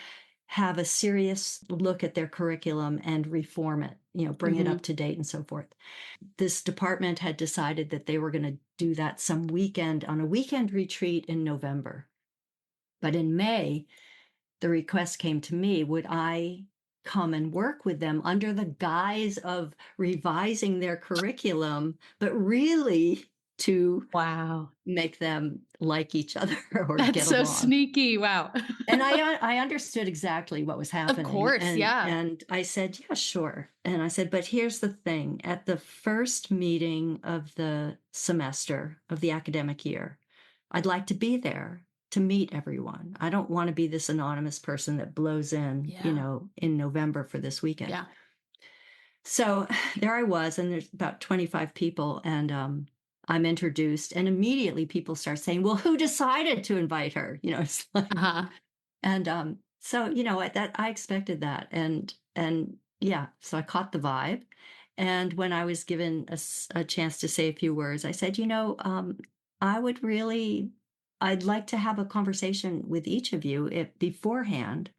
Speaker 1: have a serious look at their curriculum and reform it, bring it up to date and so forth. This department had decided that they were going to do that some weekend on a weekend retreat in November. But in May, the request came to me, would I come and work with them under the guise of revising their curriculum, but really to
Speaker 2: Wow.
Speaker 1: make them like each other or
Speaker 2: That's
Speaker 1: get
Speaker 2: so
Speaker 1: along.
Speaker 2: sneaky. Wow.
Speaker 1: And I understood exactly what was
Speaker 2: Of
Speaker 1: happening.
Speaker 2: course,
Speaker 1: And
Speaker 2: yeah.
Speaker 1: and I said, yeah, sure. And I said, but here's the thing. At the first meeting of the semester of the academic year, I'd like to be there to meet everyone. I don't want to be this anonymous person that blows in,
Speaker 2: Yeah.
Speaker 1: in November for this weekend.
Speaker 2: Yeah.
Speaker 1: So there I was, and there's about 25 people, and I'm introduced, and immediately people start saying, well, who decided to invite her? It's like,
Speaker 2: Uh-huh.
Speaker 1: and so that I expected that, and yeah, so I caught the vibe, and when I was given a chance to say a few words, I said, I would really, I'd like to have a conversation with each of you if beforehand,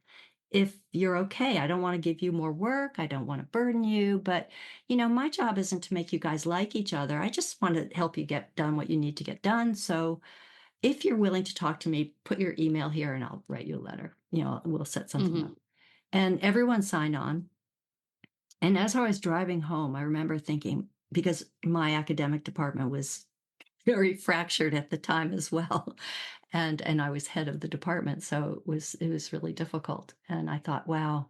Speaker 1: if you're okay. I don't want to give you more work. I don't want to burden you, but my job isn't to make you guys like each other. I just want to help you get done what you need to get done. So if you're willing to talk to me, put your email here and I'll write you a letter. We'll set something up. And everyone signed on. And as I was driving home, I remember thinking, because my academic department was very fractured at the time as well. And I was head of the department. So it was really difficult. And I thought, wow,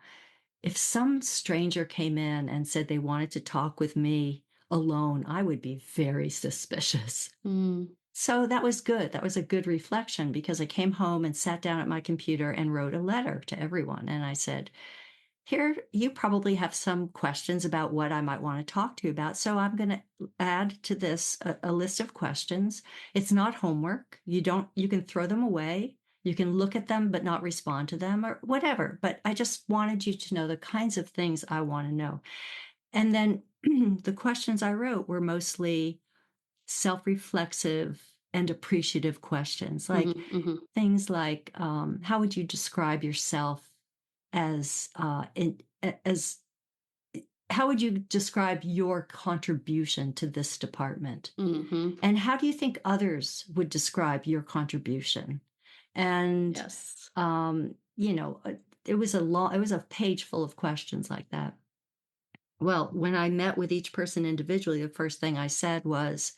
Speaker 1: if some stranger came in and said they wanted to talk with me alone, I would be very suspicious.
Speaker 2: Mm.
Speaker 1: So that was good. That was a good reflection, because I came home and sat down at my computer and wrote a letter to everyone. And I said, here, you probably have some questions about what I might want to talk to you about. So I'm going to add to this a list of questions. It's not homework. You can throw them away. You can look at them, but not respond to them or whatever. But I just wanted you to know the kinds of things I want to know. And then the questions I wrote were mostly self-reflexive and appreciative questions, like things like, how would you describe yourself as as how would you describe your contribution to this department? And how do you think others would describe your contribution? And
Speaker 2: Yes.
Speaker 1: it was a page full of questions like that. Well, when I met with each person individually, the first thing I said was,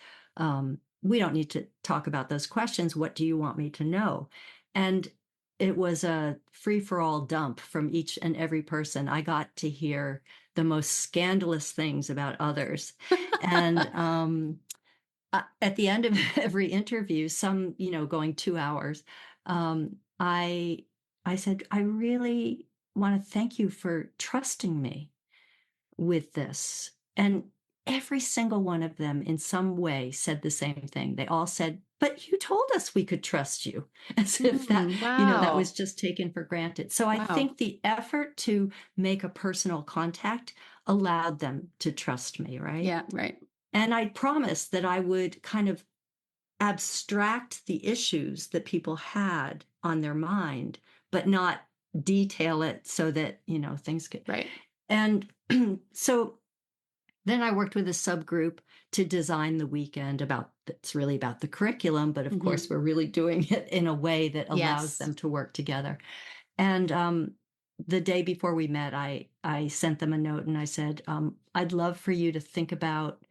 Speaker 1: we don't need to talk about those questions. What do you want me to know? And it was a free for all dump from each and every person. I got to hear the most scandalous things about others. And at the end of every interview, some, going 2 hours, I said, I really want to thank you for trusting me with this. And every single one of them in some way said the same thing. They all said, but you told us we could trust you, as if that, that was
Speaker 2: Wow.
Speaker 1: just taken for granted. So I
Speaker 2: Wow.
Speaker 1: think the effort to make a personal contact allowed them to trust me, right?
Speaker 2: Yeah, right.
Speaker 1: And I promised that I would kind of abstract the issues that people had on their mind, but not detail it so that, things could.
Speaker 2: Right.
Speaker 1: And so then I worked with a subgroup to design the weekend that's really about the curriculum, but of course we're really doing it in a way that allows them to work together. And the day before we met, I sent them a note and I said, I'd love for you to think about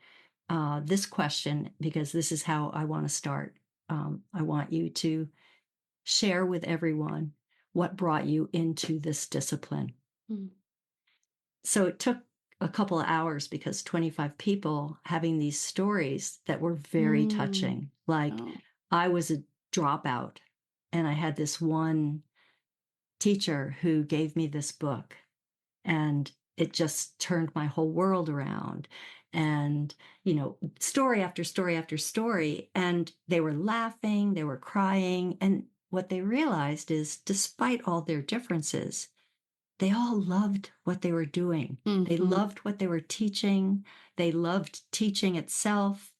Speaker 1: this question, because this is how I want to start. I want you to share with everyone what brought you into this discipline. So it took a couple of hours because 25 people having these stories that were very
Speaker 2: Mm.
Speaker 1: touching. Like,
Speaker 2: Oh.
Speaker 1: I was a dropout, and I had this one teacher who gave me this book, and it just turned my whole world around. And, story after story after story, and they were laughing, they were crying, and what they realized is, despite all their differences, they all loved what they were doing. They
Speaker 2: Mhm.
Speaker 1: loved what they were teaching. They loved teaching itself.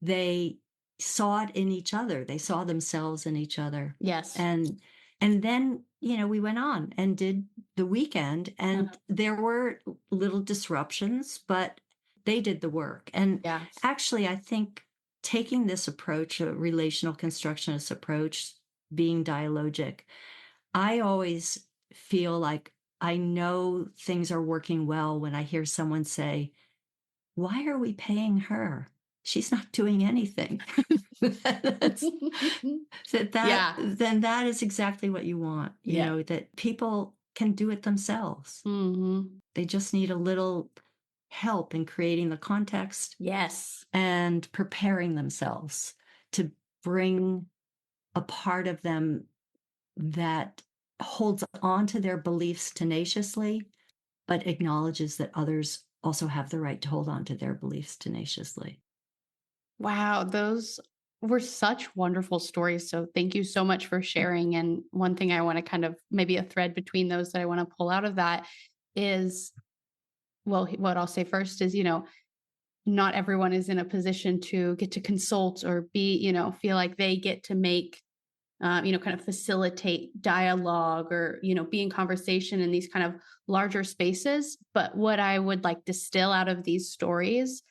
Speaker 1: They saw it in each other. They saw themselves in each other.
Speaker 2: Yes.
Speaker 1: And then, we went on and did the weekend,
Speaker 2: Uh-huh.
Speaker 1: and there were little disruptions, but they did the work. And
Speaker 2: Yeah.
Speaker 1: actually, I think taking this approach, a relational constructionist approach, being dialogic, I always feel like I know things are working well when I hear someone say, "Why are we paying her? She's not doing anything." That's,
Speaker 2: Yeah.
Speaker 1: then that is exactly what you want,
Speaker 2: Yeah.
Speaker 1: that people can do it themselves.
Speaker 2: Mhm.
Speaker 1: They just need a little help in creating the context
Speaker 2: Yes.
Speaker 1: and preparing themselves to bring a part of them that holds on to their beliefs tenaciously, but acknowledges that others also have the right to hold on to their beliefs tenaciously.
Speaker 2: Wow, those were such wonderful stories. So thank you so much for sharing. And one thing I want to kind of maybe a thread between those that I want to pull out of that is, well, what I'll say first is, not everyone is in a position to get to consult or be, feel like they get to make, kind of facilitate dialogue or, be in conversation in these kind of larger spaces. But what I would like distill out of these stories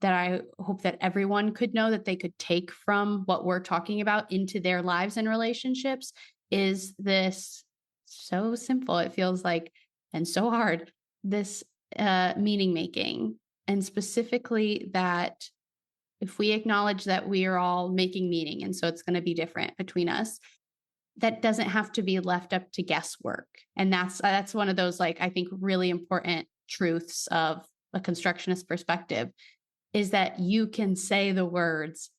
Speaker 2: that I hope that everyone could know that they could take from what we're talking about into their lives and relationships is this so simple. It feels like, and so hard, this meaning making. And specifically that if we acknowledge that we are all making meaning, and so it's going to be different between us, that doesn't have to be left up to guesswork. And that's one of those, like, I think really important truths of a constructionist perspective is that you can say the words,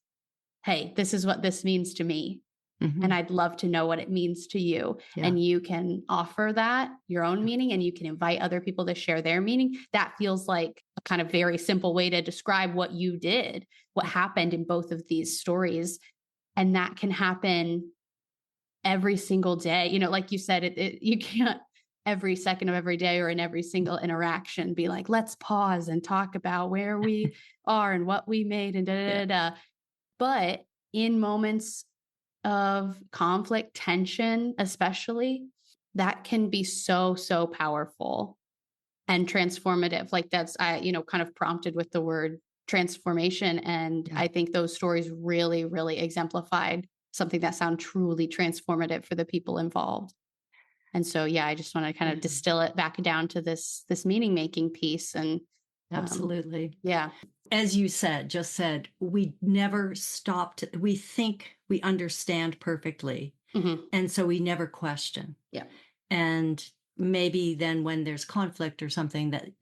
Speaker 2: "Hey, this is what this means to me, and
Speaker 1: Mhm.
Speaker 2: I'd love to know what it means to you."
Speaker 1: Yeah.
Speaker 2: And you can offer that your own
Speaker 1: Yeah.
Speaker 2: meaning and you can invite other people to share their meaning. That feels like a kind of very simple way to describe what you did, what happened in both of these stories. And that can happen every single day. Like you said, you can't every second of every day or in every single interaction be like, let's pause and talk about where we are and what we made and da
Speaker 1: Yeah.
Speaker 2: da da. But in moments of conflict, tension, especially, that can be so, so powerful and transformative. Like that's, kind of prompted with the word transformation. And
Speaker 1: Yeah.
Speaker 2: I think those stories really, really exemplified something that sound truly transformative for the people involved. And so, yeah, I just want to kind of
Speaker 1: Yeah.
Speaker 2: distill it back down to this meaning making piece. And
Speaker 1: Absolutely.
Speaker 2: yeah,
Speaker 1: As you just said, we never stopped. We think we understand perfectly,
Speaker 2: hmm,
Speaker 1: and so we never question.
Speaker 2: yeah,
Speaker 1: And maybe then when there's conflict or something that,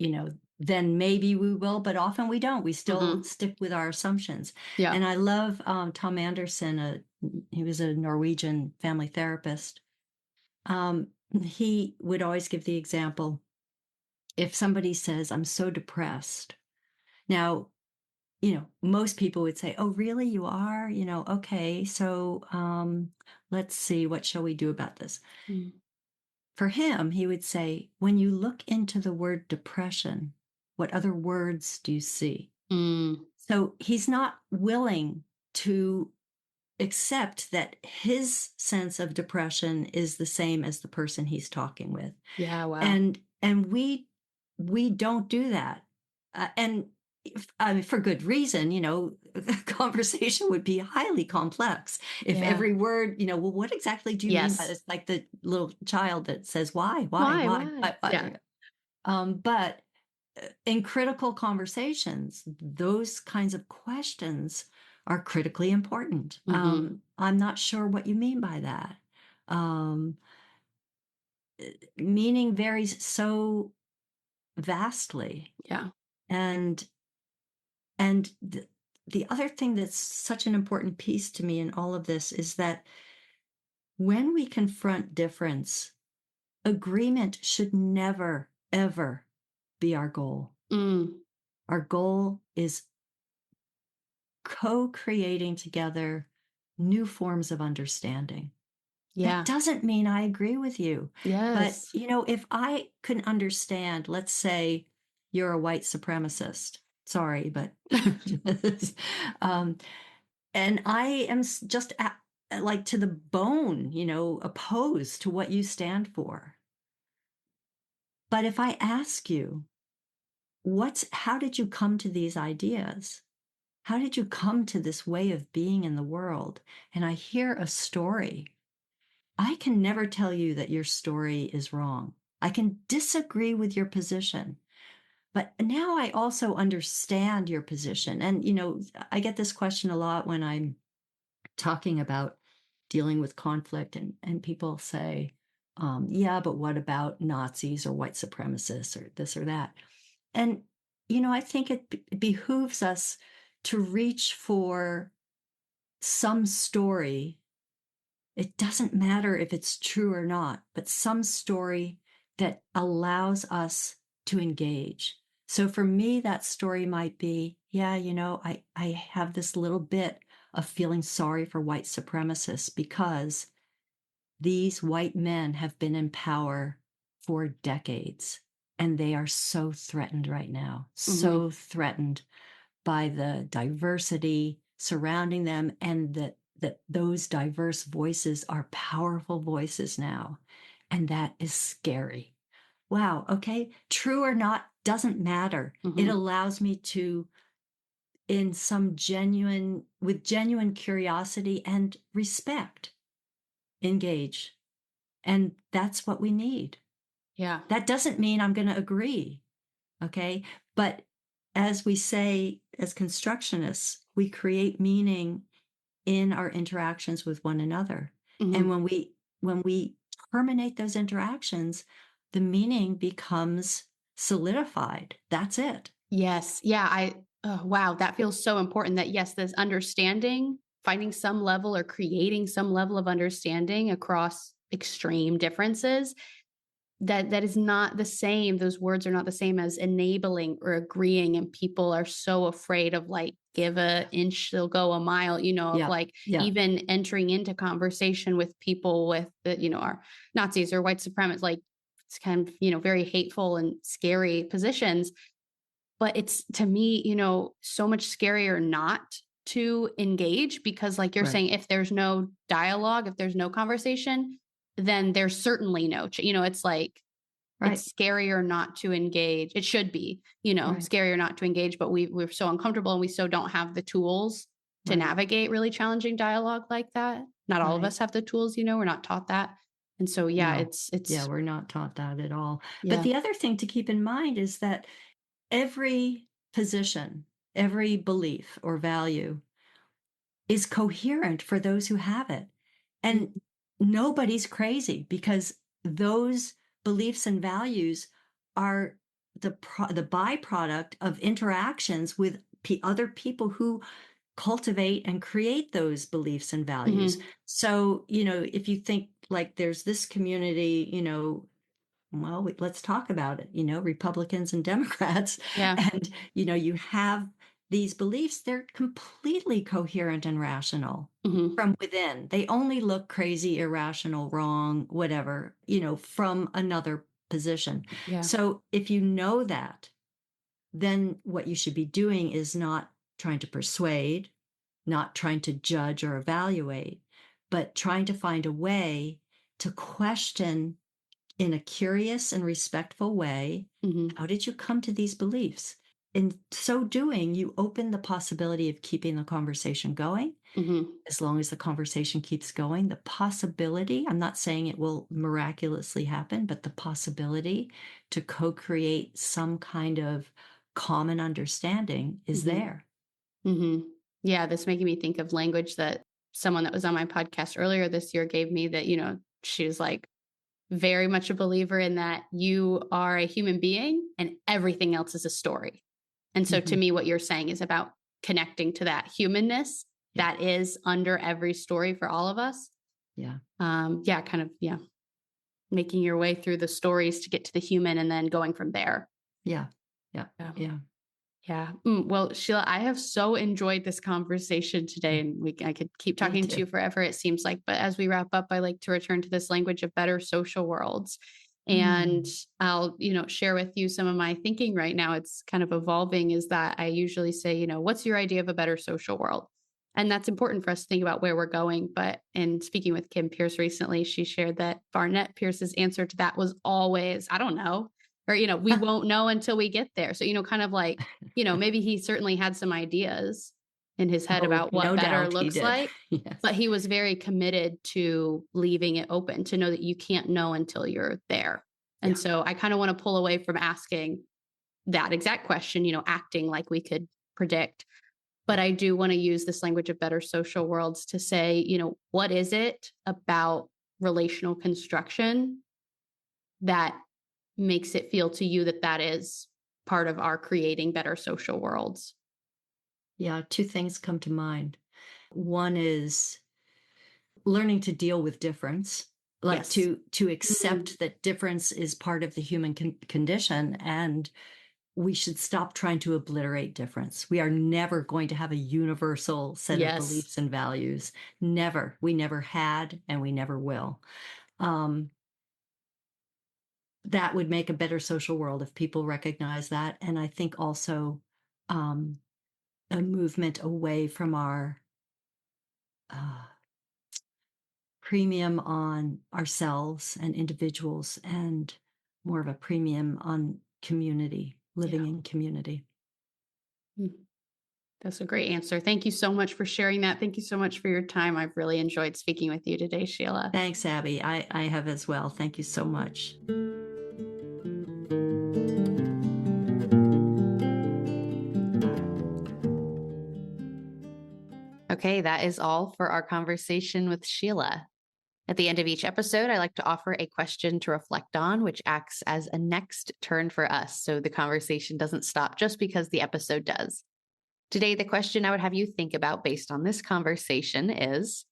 Speaker 1: then maybe we will, but often we don't. We still
Speaker 2: hmm,
Speaker 1: stick with our assumptions.
Speaker 2: yeah,
Speaker 1: And I love Tom Anderson. He was a Norwegian family therapist. He would always give the example, if somebody says, "I'm so depressed." Now, most people would say, "Oh, really? You are? Okay. So let's see. What shall we do about this?"
Speaker 2: mm,
Speaker 1: For him, he would say, "When you look into the word depression, what other words do you see?"
Speaker 2: mm,
Speaker 1: So he's not willing to accept that his sense of depression is the same as the person he's talking with.
Speaker 2: yeah, wow,
Speaker 1: And we don't do that. And I mean, for good reason, the conversation would be highly complex if
Speaker 2: yeah,
Speaker 1: every word, well, what exactly do you mean by
Speaker 2: yes,
Speaker 1: this? Like the little child that says, "Why, why, why,
Speaker 2: why,
Speaker 1: why,
Speaker 2: yeah,
Speaker 1: why?" But in critical conversations, those kinds of questions are critically important.
Speaker 2: hmm,
Speaker 1: I'm not sure what you mean by that. Um, Meaning varies so vastly.
Speaker 2: Yeah.
Speaker 1: And and the other thing that's such an important piece to me in all of this is that when we confront difference, agreement should never, ever be our goal.
Speaker 2: Mm.
Speaker 1: Our goal is co creating together new forms of understanding. That
Speaker 2: Yeah.
Speaker 1: doesn't mean I agree with you. But,
Speaker 2: Yes.
Speaker 1: if I can understand, let's say you're a white supremacist. Sorry, but um, and I am just like to the bone, opposed to what you stand for. But if I ask you, how did you come to these ideas? How did you come to this way of being in the world? And I hear a story. I can never tell you that your story is wrong. I can disagree with your position, but now I also understand your position. And, I get this question a lot when I'm talking about dealing with conflict, and people say, yeah, but what about Nazis or white supremacists or this or that? And, I think it behooves us to reach for some story. It doesn't matter if it's true or not, but some story that allows us to engage. So for me, that story might be, yeah, I have this little bit of feeling sorry for white supremacists because these white men have been in power for decades and they are so threatened right now,
Speaker 2: Mm-hmm.
Speaker 1: so threatened by the diversity surrounding them, and that those diverse voices are powerful voices now, and that is scary. Wow, okay, true or not doesn't matter. It
Speaker 2: Mm-hmm.
Speaker 1: allows me to, in some genuine curiosity and respect, engage, and that's what we need.
Speaker 2: Yeah.
Speaker 1: That doesn't mean I'm going to agree. Okay. But as we say, as constructionists, we create meaning in our interactions with one another. And
Speaker 2: Mm-hmm.
Speaker 1: when we terminate those interactions, the meaning becomes solidified. That's it.
Speaker 2: Yes. Yeah. Oh, wow. That feels so important that, yes, this understanding, finding some level or creating some level of understanding across extreme differences, that is not the same. Those words are not the same as enabling or agreeing. And people are so afraid of, like, give a inch, they'll go a mile, of
Speaker 1: Yeah.
Speaker 2: like
Speaker 1: Yeah.
Speaker 2: even entering into conversation with people with the, are Nazis or white supremacists, like it's kind of, very hateful and scary positions. But it's, to me, so much scarier not to engage, because like you're
Speaker 1: Right.
Speaker 2: saying, if there's no dialogue, if there's no conversation, then there's certainly no, it's like,
Speaker 1: Right.
Speaker 2: it's scarier not to engage. It should be,
Speaker 1: Right.
Speaker 2: scarier not to engage, but we're so uncomfortable and we so don't have the tools to
Speaker 1: Right.
Speaker 2: navigate really challenging dialogue like that. Not all of
Speaker 1: Right.
Speaker 2: us have the tools, we're not taught that. And so, yeah,
Speaker 1: No.
Speaker 2: it's,
Speaker 1: Yeah, we're not taught that at all. But
Speaker 2: yeah.
Speaker 1: the other thing to keep in mind is that every position, every belief or value is coherent for those who have it. And
Speaker 2: Mhm.
Speaker 1: nobody's crazy, because those beliefs and values are the byproduct of interactions with other people who cultivate and create those beliefs and values.
Speaker 2: Mhm.
Speaker 1: So, if you think like there's this community, well, let's talk about it, Republicans and Democrats.
Speaker 2: Yeah.
Speaker 1: And, you have these beliefs, they're completely coherent and rational
Speaker 2: Mhm.
Speaker 1: from within. They only look crazy, irrational, wrong, whatever, from another position.
Speaker 2: Yeah.
Speaker 1: So if you know that, then what you should be doing is not trying to persuade, not trying to judge or evaluate, but trying to find a way to question in a curious and respectful way,
Speaker 2: Mhm.
Speaker 1: how did you come to these beliefs? In so doing, you open the possibility of keeping the conversation going.
Speaker 2: Mhm.
Speaker 1: As long as the conversation keeps going, the possibility, I'm not saying it will miraculously happen, but the possibility to co create some kind of common understanding is
Speaker 2: Mhm.
Speaker 1: there.
Speaker 2: Mhm. Yeah, that's making me think of language that someone that was on my podcast earlier this year gave me, that, she was like, very much a believer in that you are a human being and everything else is a story. And so to
Speaker 1: Mhm.
Speaker 2: me, what you're saying is about connecting to that humanness
Speaker 1: Yeah.
Speaker 2: that is under every story for all of us.
Speaker 1: Yeah.
Speaker 2: Yeah, making your way through the stories to get to the human and then going from there.
Speaker 1: Yeah. Yeah.
Speaker 2: Yeah.
Speaker 1: Yeah.
Speaker 2: Yeah. Well, Sheila, I have so enjoyed this conversation today,
Speaker 1: Mm.
Speaker 2: and I could keep
Speaker 1: Me
Speaker 2: talking to
Speaker 1: too.
Speaker 2: you forever, it seems like. But as we wrap up, I like to return to this language of better social worlds. And
Speaker 1: Mm.
Speaker 2: I'll, share with you some of my thinking right now. It's kind of evolving, is that I usually say, what's your idea of a better social world? And that's important for us to think about where we're going. But in speaking with Kim Pierce recently, she shared that Barnett Pierce's answer to that was always, I don't know, or, we won't know until we get there. So, kind of like, maybe he certainly had some ideas in his head
Speaker 1: Oh,
Speaker 2: about what
Speaker 1: no
Speaker 2: better
Speaker 1: doubt he
Speaker 2: looks
Speaker 1: did.
Speaker 2: like,
Speaker 1: Yes.
Speaker 2: but he was very committed to leaving it open to know that you can't know until you're there. And
Speaker 1: Yeah.
Speaker 2: so I kind of want to pull away from asking that exact question, acting like we could predict. But
Speaker 1: Yeah.
Speaker 2: I do want to use this language of better social worlds to say, what is it about relational construction that makes it feel to you that that is part of our creating better social worlds?
Speaker 1: Yeah. Two things come to mind. One is learning to deal with difference, like
Speaker 2: Yes.
Speaker 1: to
Speaker 2: Mm,
Speaker 1: accept that difference is part of the human condition, and we should stop trying to obliterate difference. We are never going to have a universal set of
Speaker 2: yes.
Speaker 1: beliefs and values. Never. We never had, and we never will. Um, that would make a better social world if people recognize that. And I think also um, a movement away from our uh, premium on ourselves and individuals, and more of a premium on community,
Speaker 2: Yeah.
Speaker 1: living in community.
Speaker 2: Mm, that's a great answer. Thank you so much for sharing that. Thank you so much for your time. I've really enjoyed speaking with you today, Sheila.
Speaker 1: Thanks, Abbie. I have as well. Thank you so much.
Speaker 2: Okay, that is all for our conversation with Sheila. At the end of each episode, I like to offer a question to reflect on, which acts as a next turn for us. So the conversation doesn't stop just because the episode does. Today, the question I would have you think about based on this conversation is,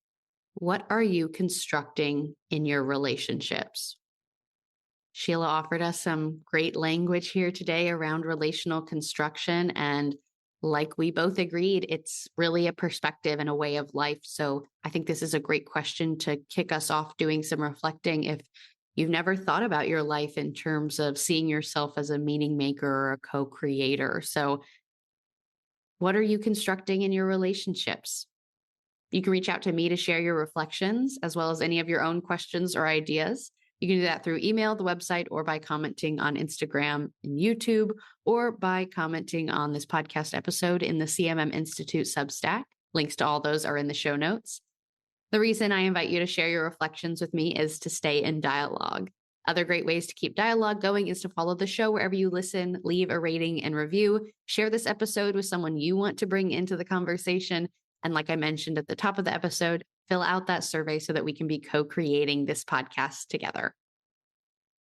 Speaker 2: what are you constructing in your relationships? Sheila offered us some great language here today around relational construction. And like we both agreed, it's really a perspective and a way of life. So I think this is a great question to kick us off doing some reflecting. If you've never thought about your life in terms of seeing yourself as a meaning maker or a co creator. So, what are you constructing in your relationships? You can reach out to me to share your reflections as well as any of your own questions or ideas. You can do that through email, the website, or by commenting on Instagram and YouTube, or by commenting on this podcast episode in the CMM Institute Substack. Links to all those are in the show notes. The reason I invite you to share your reflections with me is to stay in dialogue. Other great ways to keep dialogue going is to follow the show wherever you listen, leave a rating and review, share this episode with someone you want to bring into the conversation. And like I mentioned at the top of the episode, fill out that survey so that we can be co-creating this podcast together.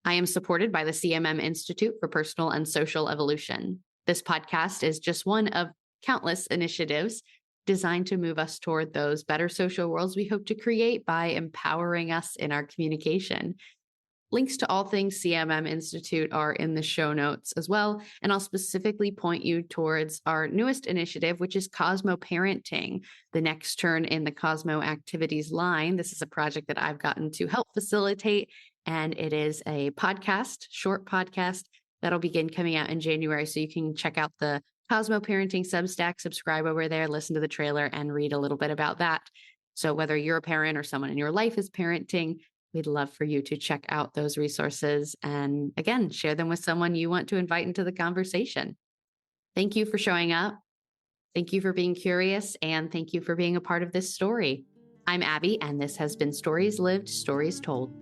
Speaker 2: I am supported by the CMM Institute for Personal and Social Evolution. This podcast is just one of countless initiatives designed to move us toward those better social worlds we hope to create by empowering us in our communication. Links to all things CMM Institute are in the show notes as well. And I'll specifically point you towards our newest initiative, which is Cosmo Parenting, the next turn in the Cosmo Activities line. This is a project that I've gotten to help facilitate, and it is a podcast, short podcast, that'll begin coming out in January. So you can check out the Cosmo Parenting Substack, subscribe over there, listen to the trailer, and read a little bit about that. So whether you're a parent or someone in your life is parenting, we'd love for you to check out those resources and, again, share them with someone you want to invite into the conversation. Thank you for showing up. Thank you for being curious, and thank you for being a part of this story. I'm Abbie, and this has been Stories Lived, Stories Told.